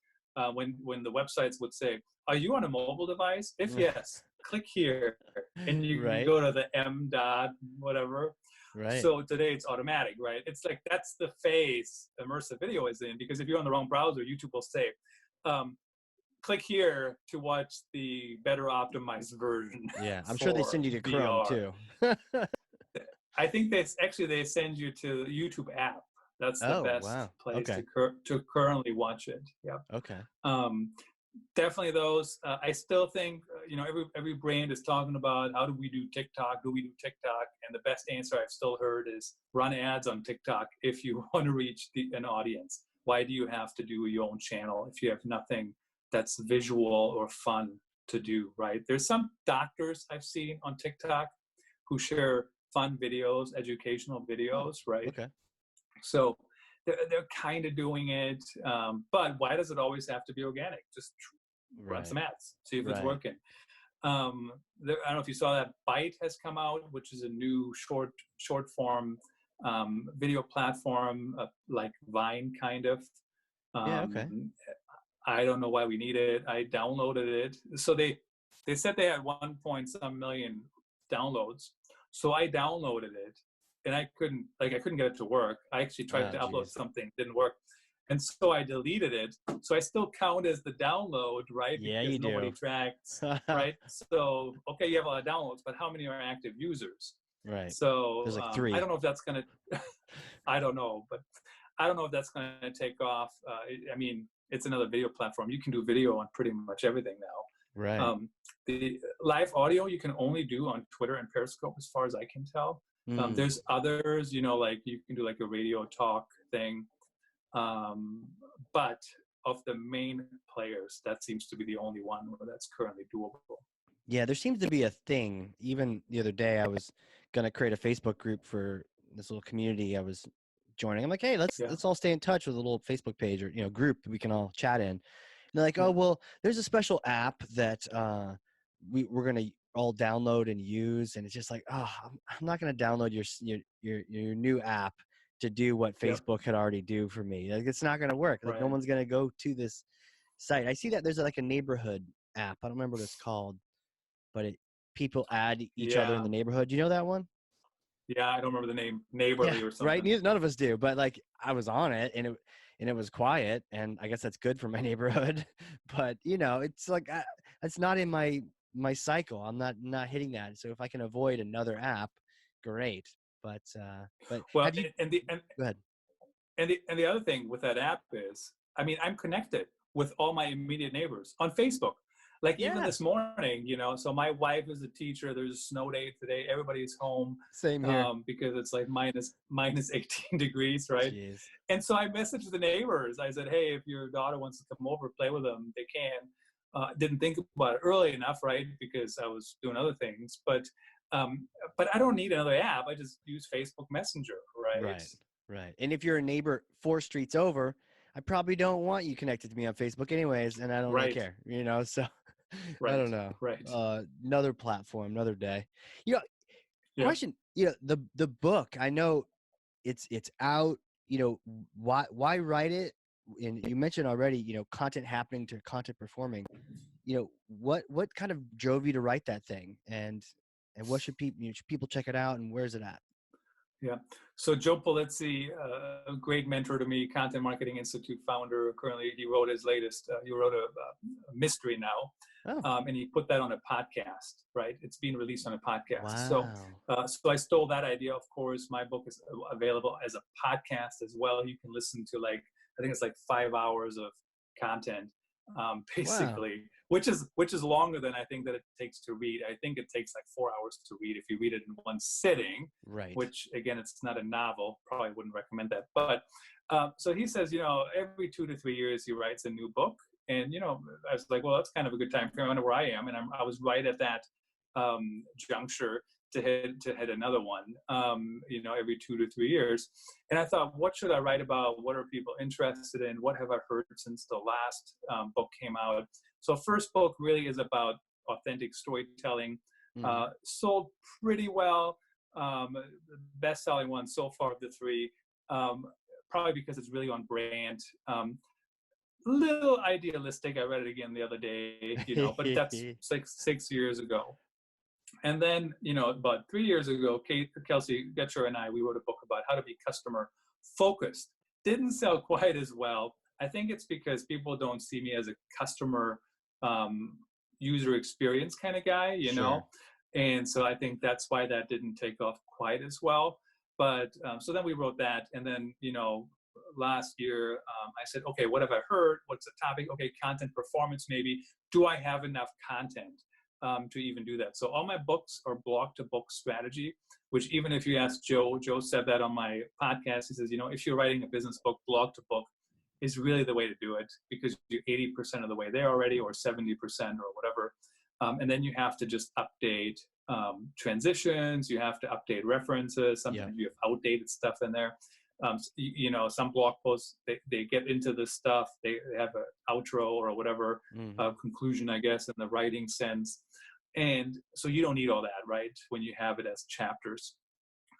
when the websites would say, are you on a mobile device? If yes, click here. And you can Right. go to the M dot whatever. Right. So today it's automatic, right? It's like, that's the phase immersive video is in, because if you're on the wrong browser, YouTube will say, click here to watch the better optimized version. Yeah, I'm sure they send you to Chrome VR. too. I think they send you to the YouTube app. That's the Oh, best wow. place Okay. to currently watch it. Yeah. Okay. Definitely those. I still think every brand is talking about how do we do TikTok? Do we do TikTok? And the best answer I've still heard is run ads on TikTok if you want to reach an audience. Why do you have to do your own channel if you have nothing that's visual or fun to do? Right? There's some doctors I've seen on TikTok who share fun videos, educational videos, right? Okay. So they're kind of doing it, but why does it always have to be organic? Just run some ads, see if it's working. I don't know if you saw that Byte has come out, which is a new short form video platform, like Vine kind of. Yeah. Okay. I don't know why we need it. I downloaded it. So they said they had 1 some million downloads. So I downloaded it, and I couldn't get it to work. I actually tried to upload something, didn't work. And so I deleted it. So I still count as the download, right? Yeah, because you do. nobody tracks, right? So, okay, you have a lot of downloads, but how many are active users? Right. So there's like 3. I don't know if that's going to, I don't know, but I don't know if that's going to take off. I mean, it's another video platform. You can do video on pretty much everything now. Right. The live audio you can only do on Twitter and Periscope, as far as I can tell. There's others, like you can do like a radio talk thing. But of the main players, that seems to be the only one where that's currently doable. Yeah, there seems to be a thing. Even the other day, I was gonna create a Facebook group for this little community I was joining. I'm like, hey, let's all stay in touch with a little Facebook page or group that we can all chat in. And they're like, oh well, there's a special app that we're gonna all download and use, and it's just like, oh, I'm not gonna download your new app to do what Facebook had already do for me. Like, it's not gonna work. Like, no one's gonna go to this site. I see that there's like a neighborhood app. I don't remember what it's called, but people add each other in the neighborhood. Do you know that one? Yeah, I don't remember the name. Neighborly or something. Right. None of us do, but like I was on it, and it was quiet, and I guess that's good for my neighborhood. But it's like it's not in my cycle. I'm not hitting that. So if I can avoid another app, great. But well, have you? Go ahead. And the other thing with that app is, I mean, I'm connected with all my immediate neighbors on Facebook. Like even this morning, so my wife is a teacher. There's a snow day today. Everybody's home. Same here. Because it's like minus 18 degrees, right? Jeez. And so I messaged the neighbors. I said, hey, if your daughter wants to come over, play with them, they can. Didn't think about it early enough, right? Because I was doing other things. But I don't need another app. I just use Facebook Messenger, right? Right. And if you're a neighbor 4 streets over, I probably don't want you connected to me on Facebook anyways, and I don't really care, so I don't know. Right. Another platform, another day. Question, the book, I know it's out, why write it? And you mentioned already, content happening to content performing. What kind of drove you to write that thing? And what should people check it out, and where's it at? Yeah. So Joe Polizzi, a great mentor to me, Content Marketing Institute founder. Currently, he wrote his latest. He wrote a mystery now, and he put that on a podcast. Right, it's being released on a podcast. Wow. So I stole that idea. Of course, my book is available as a podcast as well. You can listen to I think it's 5 hours of content, basically. Wow. Which is longer than I think that it takes to read. I think it takes 4 hours to read if you read it in one sitting. Right. Which again, it's not a novel. Probably wouldn't recommend that. But so he says, every 2 to 3 years he writes a new book, and I was like, well, that's kind of a good time frame. I know where I am, and I was right at that juncture. to hit another one, every 2 to 3 years. And I thought, what should I write about? What are people interested in? What have I heard since the last book came out? So first book really is about authentic storytelling. Sold pretty well. Best-selling one so far of the three, probably because it's really on brand. Little idealistic. I read it again the other day, but that's 6 years ago. And then, about 3 years ago, Kelsey Getcher and I, we wrote a book about how to be customer focused. Didn't sell quite as well. I think it's because people don't see me as a customer user experience kind of guy, Sure. And so I think that's why that didn't take off quite as well. But so then we wrote that. And then, last year, I said, okay, what have I heard? What's the topic? Okay, content performance maybe. Do I have enough content to even do that? So all my books are block to book strategy, which even if you ask Joe said that on my podcast. He says, if you're writing a business book, block to book is really the way to do it, because you're 80% of the way there already, or 70% or whatever. And then you have to just update transitions. You have to update references. Sometimes you have outdated stuff in there. Some blog posts, they get into this stuff. They have an outro or whatever, conclusion, I guess, in the writing sense. And so you don't need all that, right, when you have it as chapters.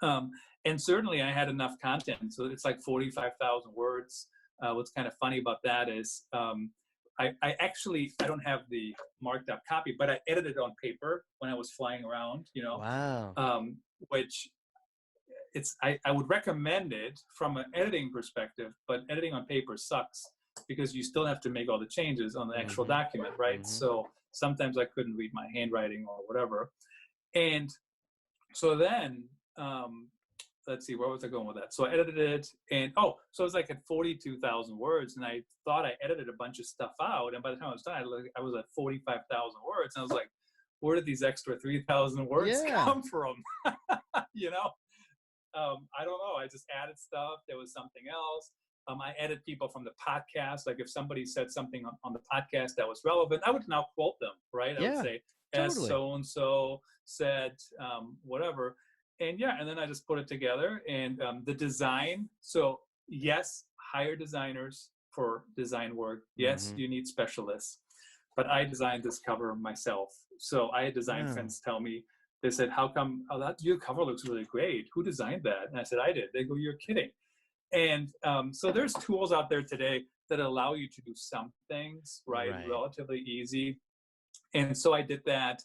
And certainly I had enough content. So it's like 45,000 words. What's kind of funny about that is I don't have the marked up copy, but I edited on paper when I was flying around, Wow. Which I would recommend it from an editing perspective, but editing on paper sucks because you still have to make all the changes on the actual document, right? So sometimes I couldn't read my handwriting or whatever. And so then, let's see, where was I going with that? So I edited it, and so it was like at 42,000 words, and I thought I edited a bunch of stuff out, and by the time I was done, I was at 45,000 words, and I was like, where did these extra 3,000 words come from? I don't know. I just added stuff. There was something else. I edit people from the podcast. Like if somebody said something on the podcast that was relevant, I would now quote them, right? I would say, as so-and-so said, whatever. And and then I just put it together. And the design, so yes, hire designers for design work. Yes, you need specialists. But I designed this cover myself. So I had design friends tell me, they said, how come, your cover looks really great. Who designed that? And I said, I did. They go, you're kidding. And so there's tools out there today that allow you to do some things, right? Relatively easy. And so I did that.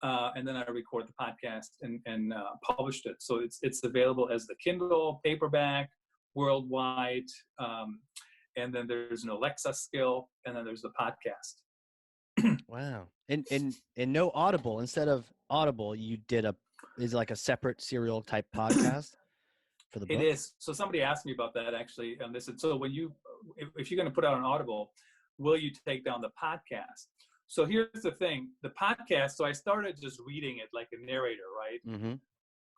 And then I recorded the podcast and published it. So it's available as the Kindle, paperback, worldwide. And then there's an Alexa skill. And then there's the podcast. Wow. And no Audible. Instead of Audible, you did is like a separate serial type podcast for the book? It is. So somebody asked me about that actually. And they said, so when if you're going to put out an Audible, will you take down the podcast? So here's the thing, the podcast, so I started just reading it like a narrator, right?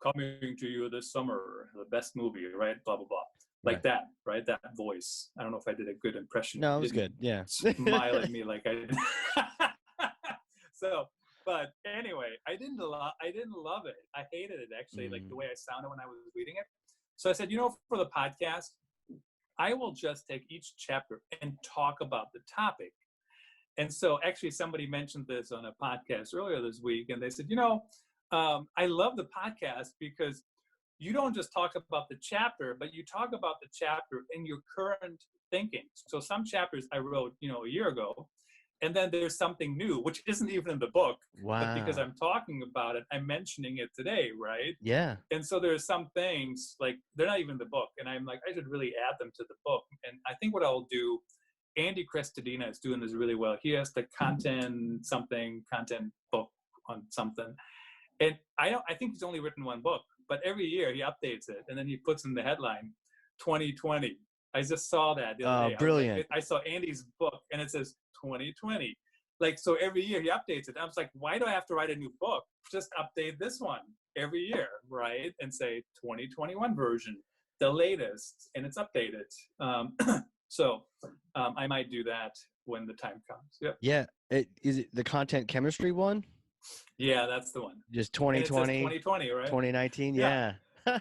Coming to you this summer, the best movie, right? Blah, blah, blah. Like that, right? That voice. I don't know if I did a good impression. No, it was good. Yeah. Smile at me like I did. So, but anyway, I didn't love it. I hated it actually, like the way I sounded when I was reading it. So I said, for the podcast, I will just take each chapter and talk about the topic. And so actually somebody mentioned this on a podcast earlier this week, and they said, I love the podcast because you don't just talk about the chapter, but you talk about the chapter in your current thinking. So some chapters I wrote, a year ago, and then there's something new, which isn't even in the book. Wow. But because I'm talking about it, I'm mentioning it today, right? Yeah. And so there's some things, like, they're not even in the book. And I'm like, I should really add them to the book. And I think what I'll do, Andy Crestodina is doing this really well. He has the content book on something. And I think he's only written one book, but every year he updates it. And then he puts in the headline, 2020. I just saw that the other day. Brilliant. I saw Andy's book and it says 2020. Like, so every year he updates it. I was like, why do I have to write a new book? Just update this one every year, right? And say 2021 version, the latest, and it's updated. So I might do that when the time comes. Yep. Yeah. Is it the content chemistry one? Yeah, that's the one. Just And it says 2020, 2020, right? 2019. Yeah. Yeah.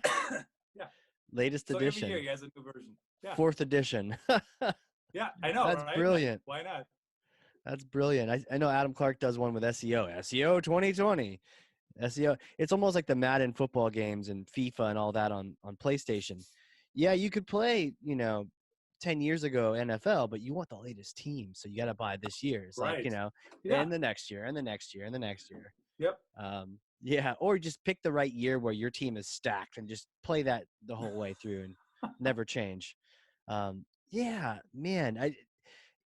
Yeah. Latest So every year edition, he has a new version. Yeah. fourth edition. Yeah, I know, That's right? Like, brilliant. why not? That's brilliant. I know Adam Clark does one with SEO, SEO 2020. SEO. It's almost like the Madden football games and FIFA and all that on PlayStation. Yeah, you could play, 10 years ago NFL, but you want the latest team, so you got to buy this year. It's like, Right. Yeah. and the next year, and the next year, and the next year. Yep. Yeah, or just pick the right year where your team is stacked and just play that the whole way through and never change. Yeah, man,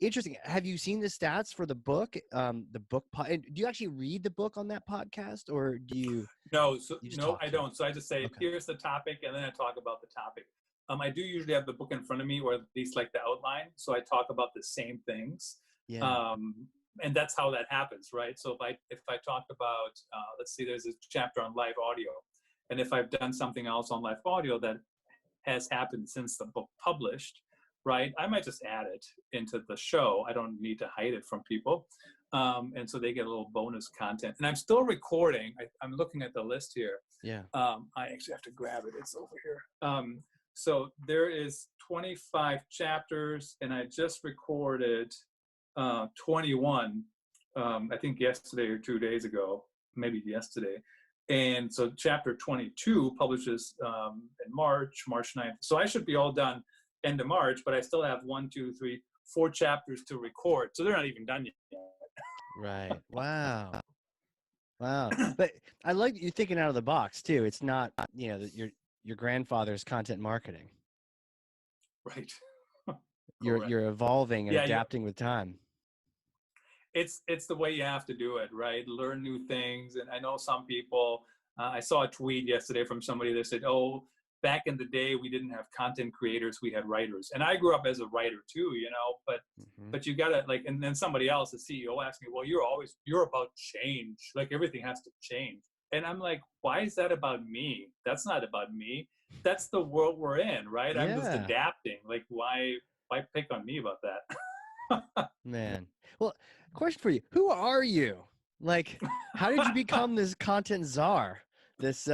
interesting. Have you seen the stats for the book? Do you actually read the book on that podcast, or do you? No, so You just no, talk I to it? don't. So I just say, Okay. here's the topic, and then I talk about the topic. I do usually have the book in front of me, or at least like the outline, so I talk about the same things. Yeah. Um, and that's how that happens, right? So if I talk about, let's see, there's a chapter on live audio, and if I've done something else on live audio that has happened since the book published, right? I might just add it into the show. I don't need to hide it from people. And so they get a little bonus content. And I'm still recording. I'm looking at the list here. Yeah. I actually have to grab it. It's over here. So there is 25 chapters, and I just recorded 21, I think yesterday or 2 days ago, maybe yesterday. And so chapter 22 publishes in March 9th. So I should be all done end of March, but I still have 4 chapters to record. So they're not even done yet. Right. Wow. Wow. But I like that you're thinking out of the box too. It's not, your grandfather's content marketing. Right. You're evolving and Yeah, adapting with time. it's the way you have to do it, right? Learn new things. And I know some people, I saw a tweet yesterday from somebody that said, oh, back in the day, we didn't have content creators, we had writers. And I grew up as a writer too, but you gotta and then somebody else, the CEO, asked me, well, you're about change. Like everything has to change. And I'm like, why is that about me? That's not about me. That's the world we're in, right? Yeah. I'm just adapting. Like, why pick on me about that? Man. Well, question for you. Who are you? Like, how did you become this content czar? This,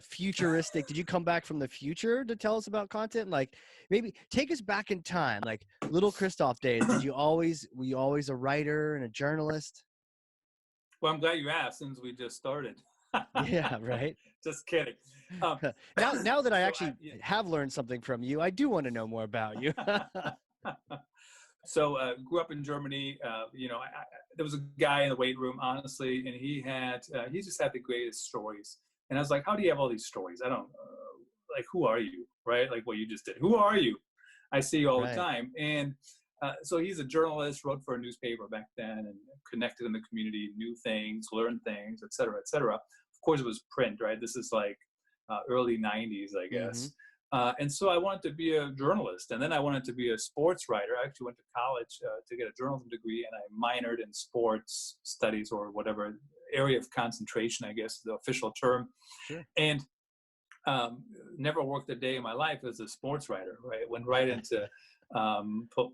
futuristic. Did you come back from the future to tell us about content? Like, maybe take us back in time, like little Christoph days. Were you always a writer and a journalist? Well, I'm glad you asked since we just started. Yeah, right. Just kidding. Now that I actually have learned something from you, I do want to know more about you. So grew up in Germany. There was a guy in the weight room, honestly, and he just had the greatest stories. And I was like, how do you have all these stories? I don't like, who are you, right? Like what you just did. Who are you? I see you all the time. And so he's a journalist, wrote for a newspaper back then, and connected in the community, knew things, learned things, et cetera, et cetera. Of course, it was print, right? This is like early 90s, I guess. And so I wanted to be a journalist, and then I wanted to be a sports writer. I actually went to college to get a journalism degree, and I minored in sports studies, or whatever area of concentration, I guess is the official term. Sure. And never worked a day in my life as a sports writer, right? Went right into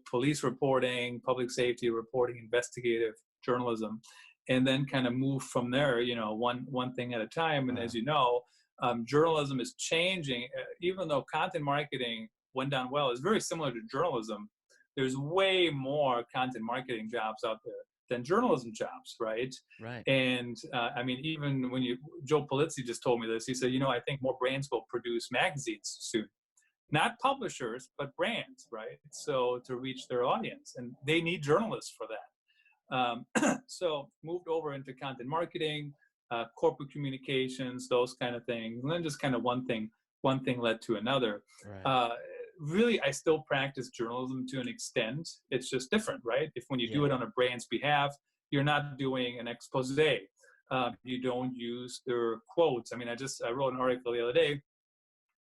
police reporting, public safety reporting, investigative journalism, and then kind of moved from there, one thing at a time. And as you know, journalism is changing. Even though content marketing went down well, it's very similar to journalism. There's way more content marketing jobs out there than journalism jobs, right? Right. And even when Joe Polizzi just told me this, he said, I think more brands will produce magazines soon. Not publishers, but brands, right? So to reach their audience, and they need journalists for that. So moved over into content marketing, corporate communications, those kind of things, and then just kind of one thing led to another. Right. Really, I still practice journalism to an extent. It's just different, right? When you do it on a brand's behalf, you're not doing an expose. You don't use their quotes. I wrote an article the other day,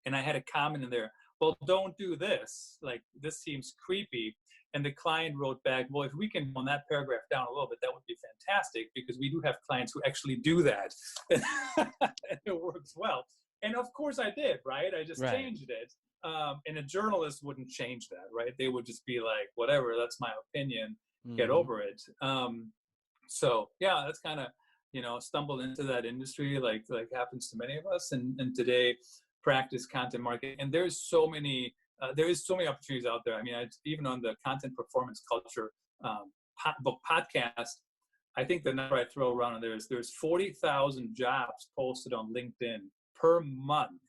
and I had a comment in there, well, don't do this. Like, this seems creepy. And the client wrote back, well, if we can tone that paragraph down a little bit, that would be fantastic, because we do have clients who actually do that. And it works well. And of course I did, right? I just changed it. And a journalist wouldn't change that, right? They would just be like, whatever, that's my opinion, get over it. So yeah, that's kind of stumbled into that industry like happens to many of us, and today practice content marketing. And there is so many opportunities out there. I mean, even on the content performance culture book podcast, I think the number I throw around on there is there's 40,000 jobs posted on LinkedIn per month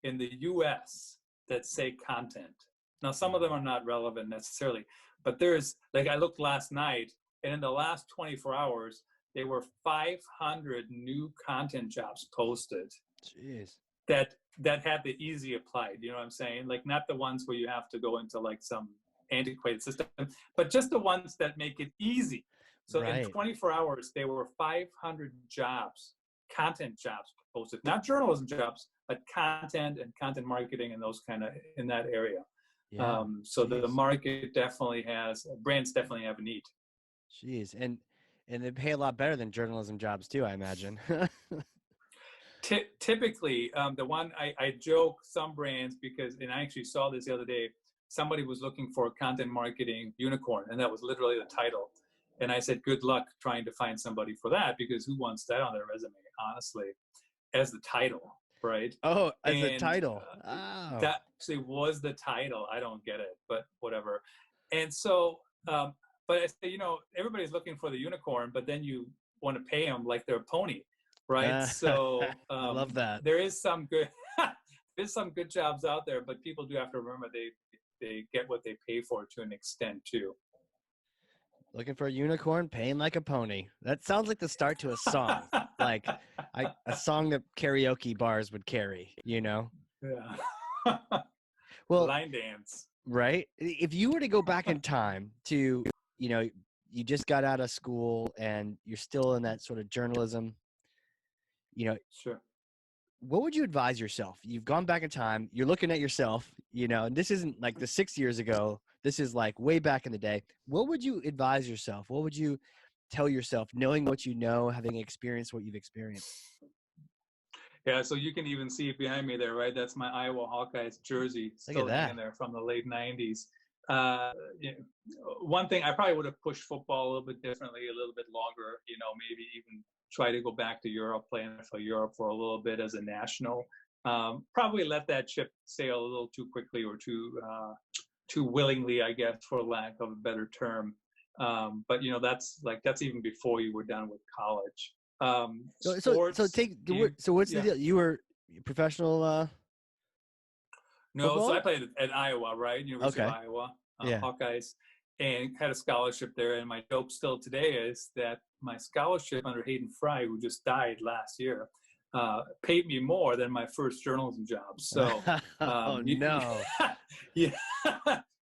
in the US that say content. Now, some of them are not relevant necessarily, but there's, like, I looked last night, and in the last 24 hours, there were 500 new content jobs posted. Jeez. That had the easy applied, you know what I'm saying? Like, not the ones where you have to go into like some antiquated system, but just the ones that make it easy. So in 24 hours, there were 500 jobs, content jobs posted, not journalism jobs, but content and content marketing and those kind of in that area. Yeah. So the market definitely has, brands definitely have a need. Jeez. And they pay a lot better than journalism jobs too, I imagine. Typically, the one I joke some brands because, and I actually saw this the other day, somebody was looking for a content marketing unicorn, and that was literally the title. And I said, good luck trying to find somebody for that, because who wants that on their resume, honestly, as the title, right? Oh, as a title. That actually was the title. I don't get it, but whatever. And so, but I say, everybody's looking for the unicorn, but then you want to pay them like they're a pony, right? So I love that. There is some good, there's some good jobs out there, but people do have to remember they get what they pay for to an extent too. Looking for a unicorn, paying like a pony. That sounds like the start to a song, like a song that karaoke bars would carry, Yeah. Well, line dance. Right? If you were to go back in time to, you just got out of school and you're still in that sort of journalism, Sure. What would you advise yourself? You've gone back in time, you're looking at yourself, and this isn't like the 6 years ago. This is like way back in the day. What would you advise yourself? What would you tell yourself, knowing what you know, having experienced what you've experienced? Yeah, so you can even see it behind me there, right? That's my Iowa Hawkeyes jersey, still hanging there from the late 90s. One thing, I probably would have pushed football a little bit differently, a little bit longer, maybe even try to go back to Europe, play NFL Europe for a little bit as a national. Probably let that ship sail a little too quickly or too willingly, I guess, for lack of a better term. But that's even before you were done with college. Sports, so what's the deal? You were professional no, football? So I played at Iowa, right? University of Iowa, Hawkeyes, and had a scholarship there. And my joke still today is that my scholarship under Hayden Fry, who just died last year, paid me more than my first journalism job. So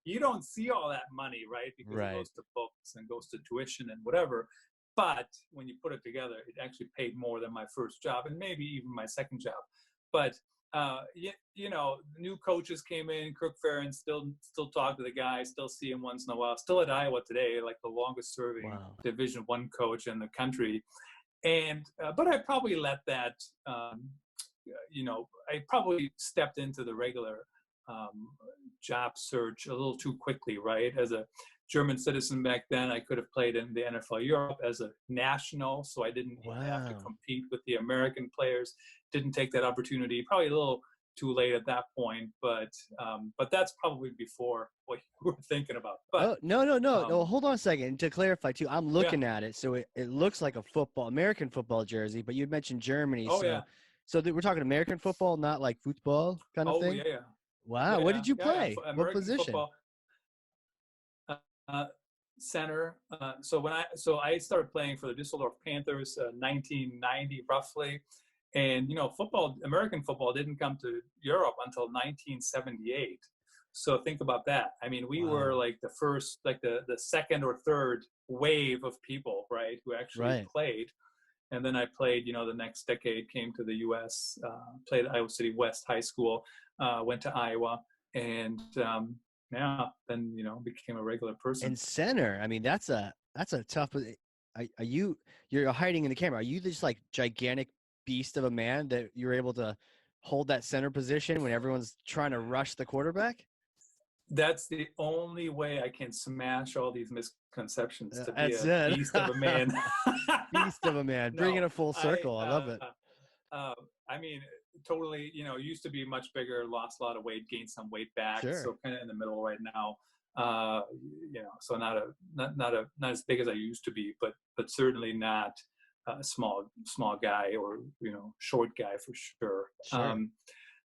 you don't see all that money, right? Because it goes to books and goes to tuition and whatever. But when you put it together, it actually paid more than my first job and maybe even my second job. But new coaches came in. Kirk Ferentz still talk to the guy, still see him once in a while. Still at Iowa today, like the longest serving Division I coach in the country. And but I probably let that. I probably stepped into the regular job search a little too quickly, right? As a German citizen back then, I could have played in the NFL Europe as a national, so I didn't even have to compete with the American players. Didn't take that opportunity. Probably a little too late at that point, but that's probably before what you were thinking about. But no. Hold on a second. To clarify too, I'm looking at it, so it looks like a American football jersey, but you mentioned Germany. So we're talking American football, not like football kind of thing? Oh, yeah. Wow. Yeah, what did you play? American what position? Football, center. So I started playing for the Düsseldorf Panthers, 1990 roughly, and American football didn't come to Europe until 1978. So think about that. I mean, we were like the first, like the second or third wave of people, right, who actually played. And then I played, the next decade, came to the U.S., played at Iowa City West High School, went to Iowa, and then became a regular person. And center, I mean, that's a tough. You're hiding in the camera. Are you this like gigantic beast of a man that you're able to hold that center position when everyone's trying to rush the quarterback? That's the only way I can smash all these misconceptions to be That's a it. beast of a man. Beast of a man. Bring No, it a full I, circle. I love it. uh, I mean, totally, used to be much bigger, lost a lot of weight, gained some weight back. Sure. So kind of in the middle right now. So not as big as I used to be, but certainly not a small guy or, short guy for sure. Sure.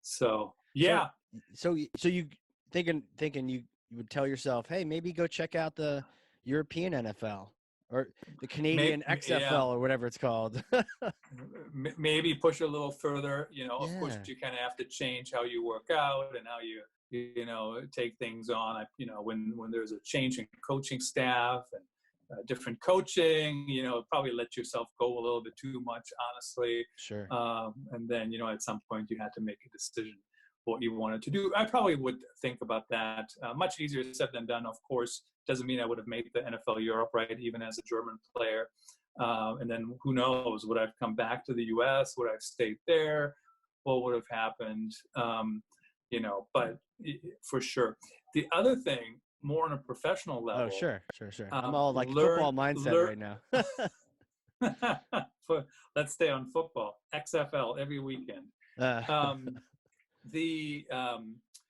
So So, yeah. so you thinking you would tell yourself, hey, maybe go check out the European NFL or the Canadian Yeah, XFL or whatever it's called. maybe push a little further. Of course, Yeah. you kind of have to change how you work out and how you take things on. When there's a change in coaching staff and different coaching, probably let yourself go a little bit too much, honestly. Sure. And then at some point you had to make a decision what you wanted to do. I probably would think about that. Much easier said than done, of course. Doesn't mean I would have made the NFL Europe, right? Even as a German player. And then who knows, would I have come back to the US? Would I have stayed there? What would have happened? But for sure. The other thing, more on a professional level. Oh, sure. I'm all like football mindset right now. Let's stay on football. XFL every weekend.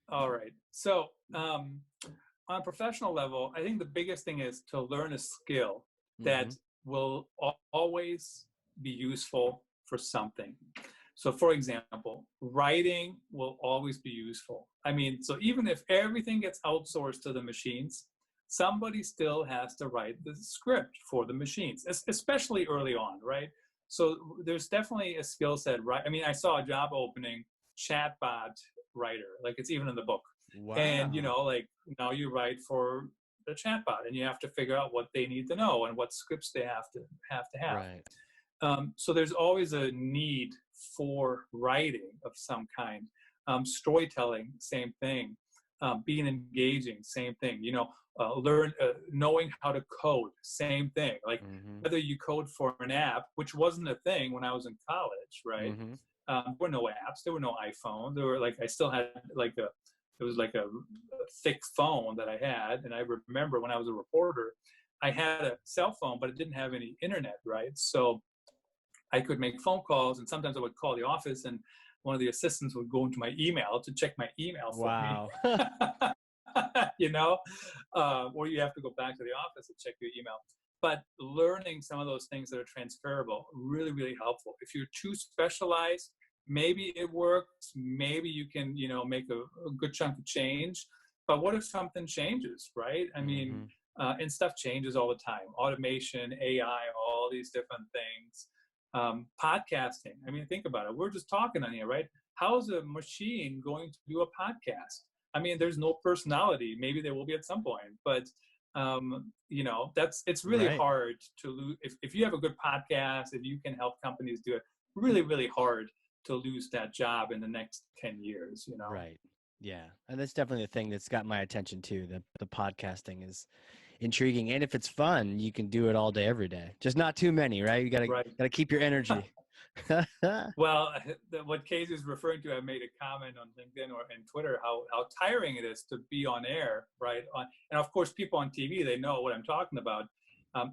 All right. So on a professional level, I think the biggest thing is to learn a skill that will always be useful for something. So for example, writing will always be useful. I mean, so even if everything gets outsourced to the machines, somebody still has to write the script for the machines, especially early on, right? So there's definitely a skill set, right? I mean, I saw a job opening, chatbot writer, like it's even in the book. Wow. And like now you write for the chatbot and you have to figure out what they need to know and what scripts they have to have. Right. So there's always a need for writing of some kind. Storytelling, same thing. Being engaging, same thing. Knowing how to code, same thing. Like whether you code for an app, which wasn't a thing when I was in college, right? There were no apps. There were no iPhone. There were I still had it was like a thick phone that I had. And I remember when I was a reporter, I had a cell phone, but it didn't have any internet, right? So I could make phone calls, and sometimes I would call the office, and one of the assistants would go into my email to check my email for me. Or you have to go back to the office and check your email. But learning some of those things that are transferable, really, really helpful. If you're too specialized, maybe it works. Maybe you can, make a good chunk of change. But what if something changes, right? I mean, and stuff changes all the time. Automation, AI, all these different things. Podcasting. I mean, think about it. We're just talking on here, right? How is a machine going to do a podcast? I mean, there's no personality. Maybe there will be at some point, but it's really hard to lose. If you have a good podcast, if you can help companies do it, really, really hard to lose that job in the next 10 years, Right. Yeah. And that's definitely the thing that's got my attention too. The podcasting is intriguing. And if it's fun, you can do it all day, every day. Just not too many, right? You gotta keep your energy. Well, what Casey is referring to, I made a comment on LinkedIn or in Twitter, how tiring it is to be on air, right? And of course, people on TV, they know what I'm talking about.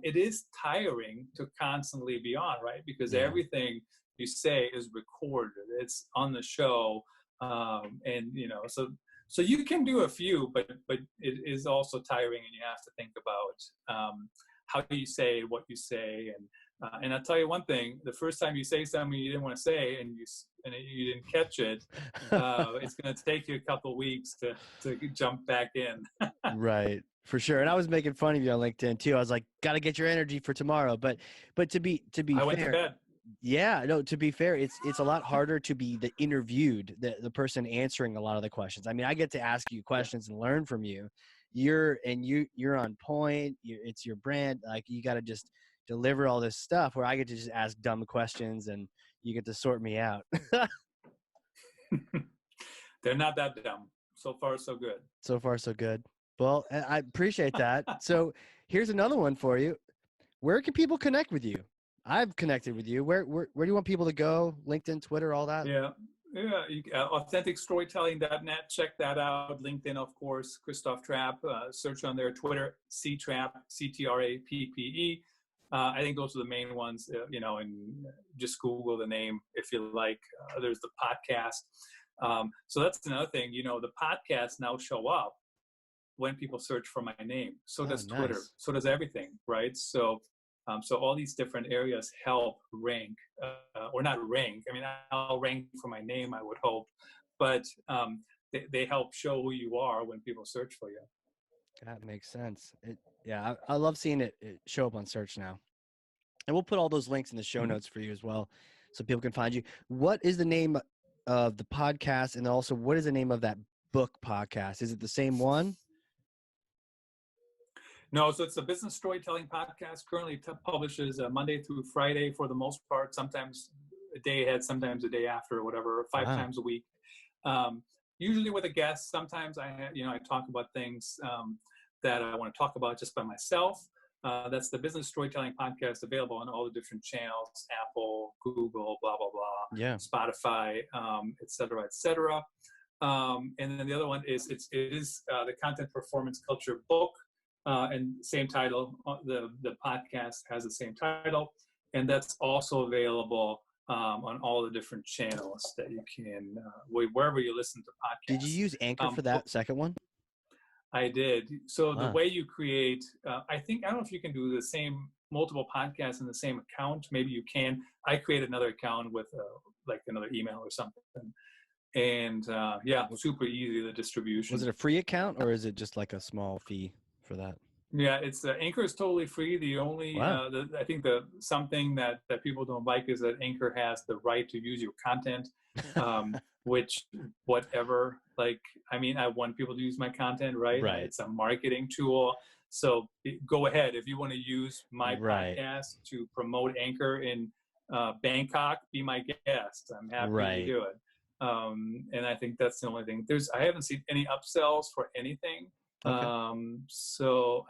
It is tiring to constantly be on, right? Because everything you say is recorded. It's on the show. So you can do a few, but it is also tiring, and you have to think about how you say what you say. And I'll tell you one thing: the first time you say something you didn't want to say, and you didn't catch it, it's going to take you a couple weeks to jump back in. Right, for sure. And I was making fun of you on LinkedIn too. I was like, "Got to get your energy for tomorrow." But to be I fair, went to bed. Yeah, no, to be fair, it's a lot harder to be the interviewed, the person answering a lot of the questions. I mean, I get to ask you questions and learn from you. You're on point. It's your brand. Like, you got to just deliver all this stuff, where I get to just ask dumb questions and you get to sort me out. They're not that dumb. So far, so good. So far, so good. Well, I appreciate that. So here's another one for you. Where can people connect with you? I've connected with you. Where do you want people to go? LinkedIn, Twitter, all that? Yeah. Yeah, authenticstorytelling.net. Check that out. LinkedIn, of course, Christoph Trappe. Search on there. Twitter, CTrappe, CTRAPPE. I think those are the main ones, and just Google the name if you like. There's the podcast. So that's another thing, the podcasts now show up when people search for my name. So does Twitter. Nice. So does everything, right? So all these different areas help rank, or not rank. I mean, I'll rank for my name, I would hope, but they help show who you are when people search for you. That makes sense. I love seeing it show up on search now. And we'll put all those links in the show notes for you as well, so people can find you. What is the name of the podcast, and also what is the name of that book podcast? Is it the same one? No, so it's a business storytelling podcast. Currently publishes Monday through Friday for the most part. Sometimes a day ahead, sometimes a day after, or whatever. 5 times a week. Usually with a guest. Sometimes I talk about things that I want to talk about just by myself. That's the business storytelling podcast, available on all the different channels: Apple, Google, blah blah blah, Spotify, et cetera, et cetera. And then the other one is it is the Content Performance Culture book. And same title, the podcast has the same title, and that's also available on all the different channels that you can, wherever you listen to podcasts. Did you use Anchor for that second one? I did. So the way you create, I don't know if you can do the same multiple podcasts in the same account. Maybe you can. I created another account with like another email or something. And super easy, the distribution. Was it a free account, or is it just like a small fee for that? Yeah, it's Anchor is totally free. The only I think something that people don't like is that Anchor has the right to use your content, which whatever. Like, I mean, I want people to use my content, right? It's a marketing tool. So go ahead if you want to use my podcast to promote Anchor in Bangkok. Be my guest. I'm happy to do it. And I think that's the only thing. I haven't seen any upsells for anything. So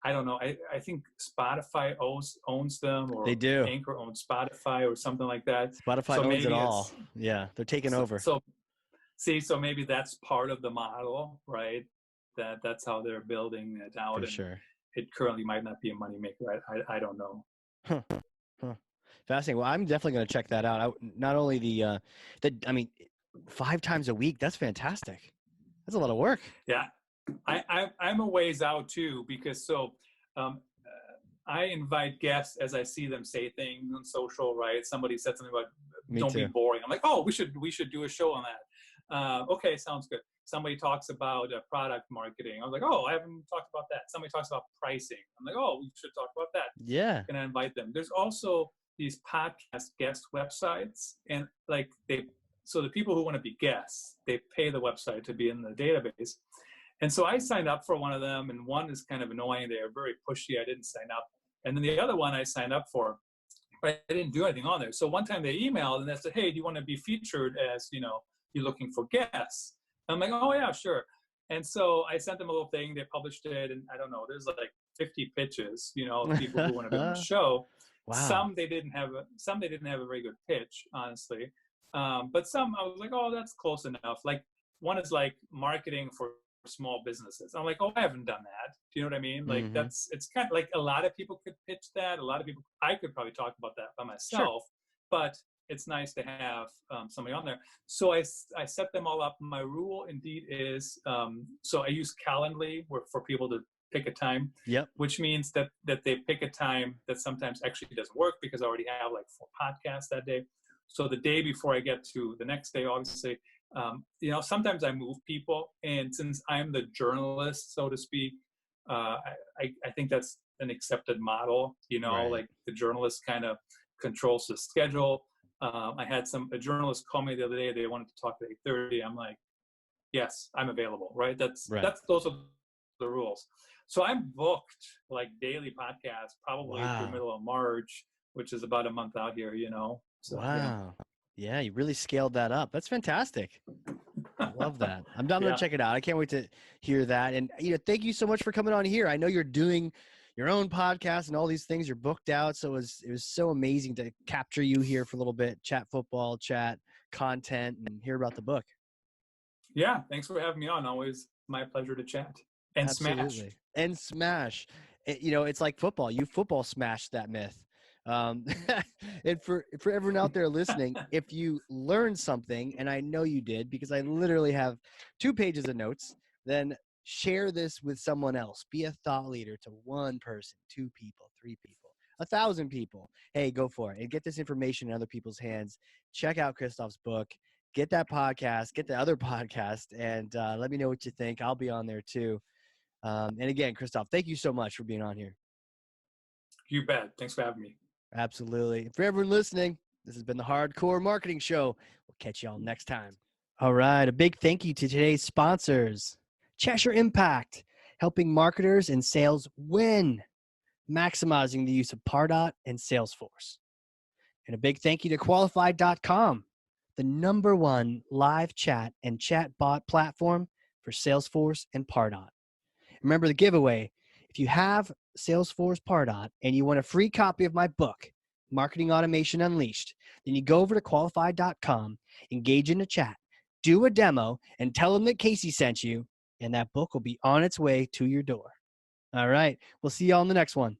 I don't know. I think Spotify owns them, or they do. Anchor owns Spotify or something like that. Spotify owns it all. Yeah, they're taking over. So maybe that's part of the model, right? That's how they're building it out. For sure. It currently might not be a moneymaker. I don't know. Huh. Fascinating. Well, I'm definitely going to check that out. Not only I mean, 5 times a week. That's fantastic. That's a lot of work. Yeah. I'm a ways out too, because I invite guests as I see them say things on social, right? Somebody said something about don't be boring. I'm like, oh, we should do a show on that. Okay, sounds good. Somebody talks about product marketing. I was like, oh, I haven't talked about that. Somebody talks about pricing. I'm like, oh, we should talk about that. Yeah. And I invite them. There's also these podcast guest websites, and so the people who want to be guests, they pay the website to be in the database. And so I signed up for one of them, and one is kind of annoying. They are very pushy. I didn't sign up. And then the other one I signed up for, but I didn't do anything on there. So one time they emailed and they said, hey, do you want to be featured as, you're looking for guests? And I'm like, oh yeah, sure. And so I sent them a little thing. They published it, and I don't know, there's like 50 pitches, of people who want to be on the show. Wow. Some they didn't have a very good pitch, honestly. But some I was like, oh, that's close enough. Like one is like marketing for small businesses. I'm like, oh, I haven't done that. Do you know what I mean? Like it's kind of like a lot of people could pitch that. A lot of people, I could probably talk about that by myself, but it's nice to have somebody on there. So I set them all up. My rule indeed is, so I use Calendly for people to pick a time, which means that they pick a time that sometimes actually doesn't work because I already have like 4 podcasts that day. So the day before I get to the next day, obviously, sometimes I move people, and since I'm the journalist, so to speak, I think that's an accepted model. Like the journalist kind of controls the schedule. I had a journalist call me the other day. They wanted to talk at 8:30. I'm like, yes, I'm available. Right? Those are the rules. So I'm booked like daily podcasts, probably through the middle of March, which is about a month out here. So, wow. Yeah, you really scaled that up. That's fantastic. I love that. I'm going to check it out. I can't wait to hear that. And thank you so much for coming on here. I know you're your own podcast and all these things. You're booked out. So it was so amazing to capture you here for a little bit, chat football, chat content, and hear about the book. Yeah, thanks for having me on. Always my pleasure to chat and smash. Absolutely. And smash. It's like football. You football smashed that myth. Um, and for everyone out there listening, if you learned something, and I know you did because I literally have 2 pages of notes, then share this with someone else. Be a thought leader to 1 person, 2 people, 3 people, 1,000 people. Hey, go for it and get this information in other people's hands. Check out Christoph's book. Get that podcast, get the other podcast, and let me know what you think. I'll be on there too. And again, Christoph, thank you so much for being on here. You bet. Thanks for having me. Absolutely. For everyone listening, this has been the Hardcore Marketing Show. We'll catch y'all next time. All right. A big thank you to today's sponsors. Cheshire Impact, helping marketers and sales win, maximizing the use of Pardot and Salesforce. And a big thank you to Qualified.com, the #1 live chat and chat bot platform for Salesforce and Pardot. Remember the giveaway. If you have Salesforce Pardot and you want a free copy of my book, Marketing Automation Unleashed, then you go over to Qualified.com, engage in a chat, do a demo, and tell them that Casey sent you, and that book will be on its way to your door. All right. We'll see you all in the next one.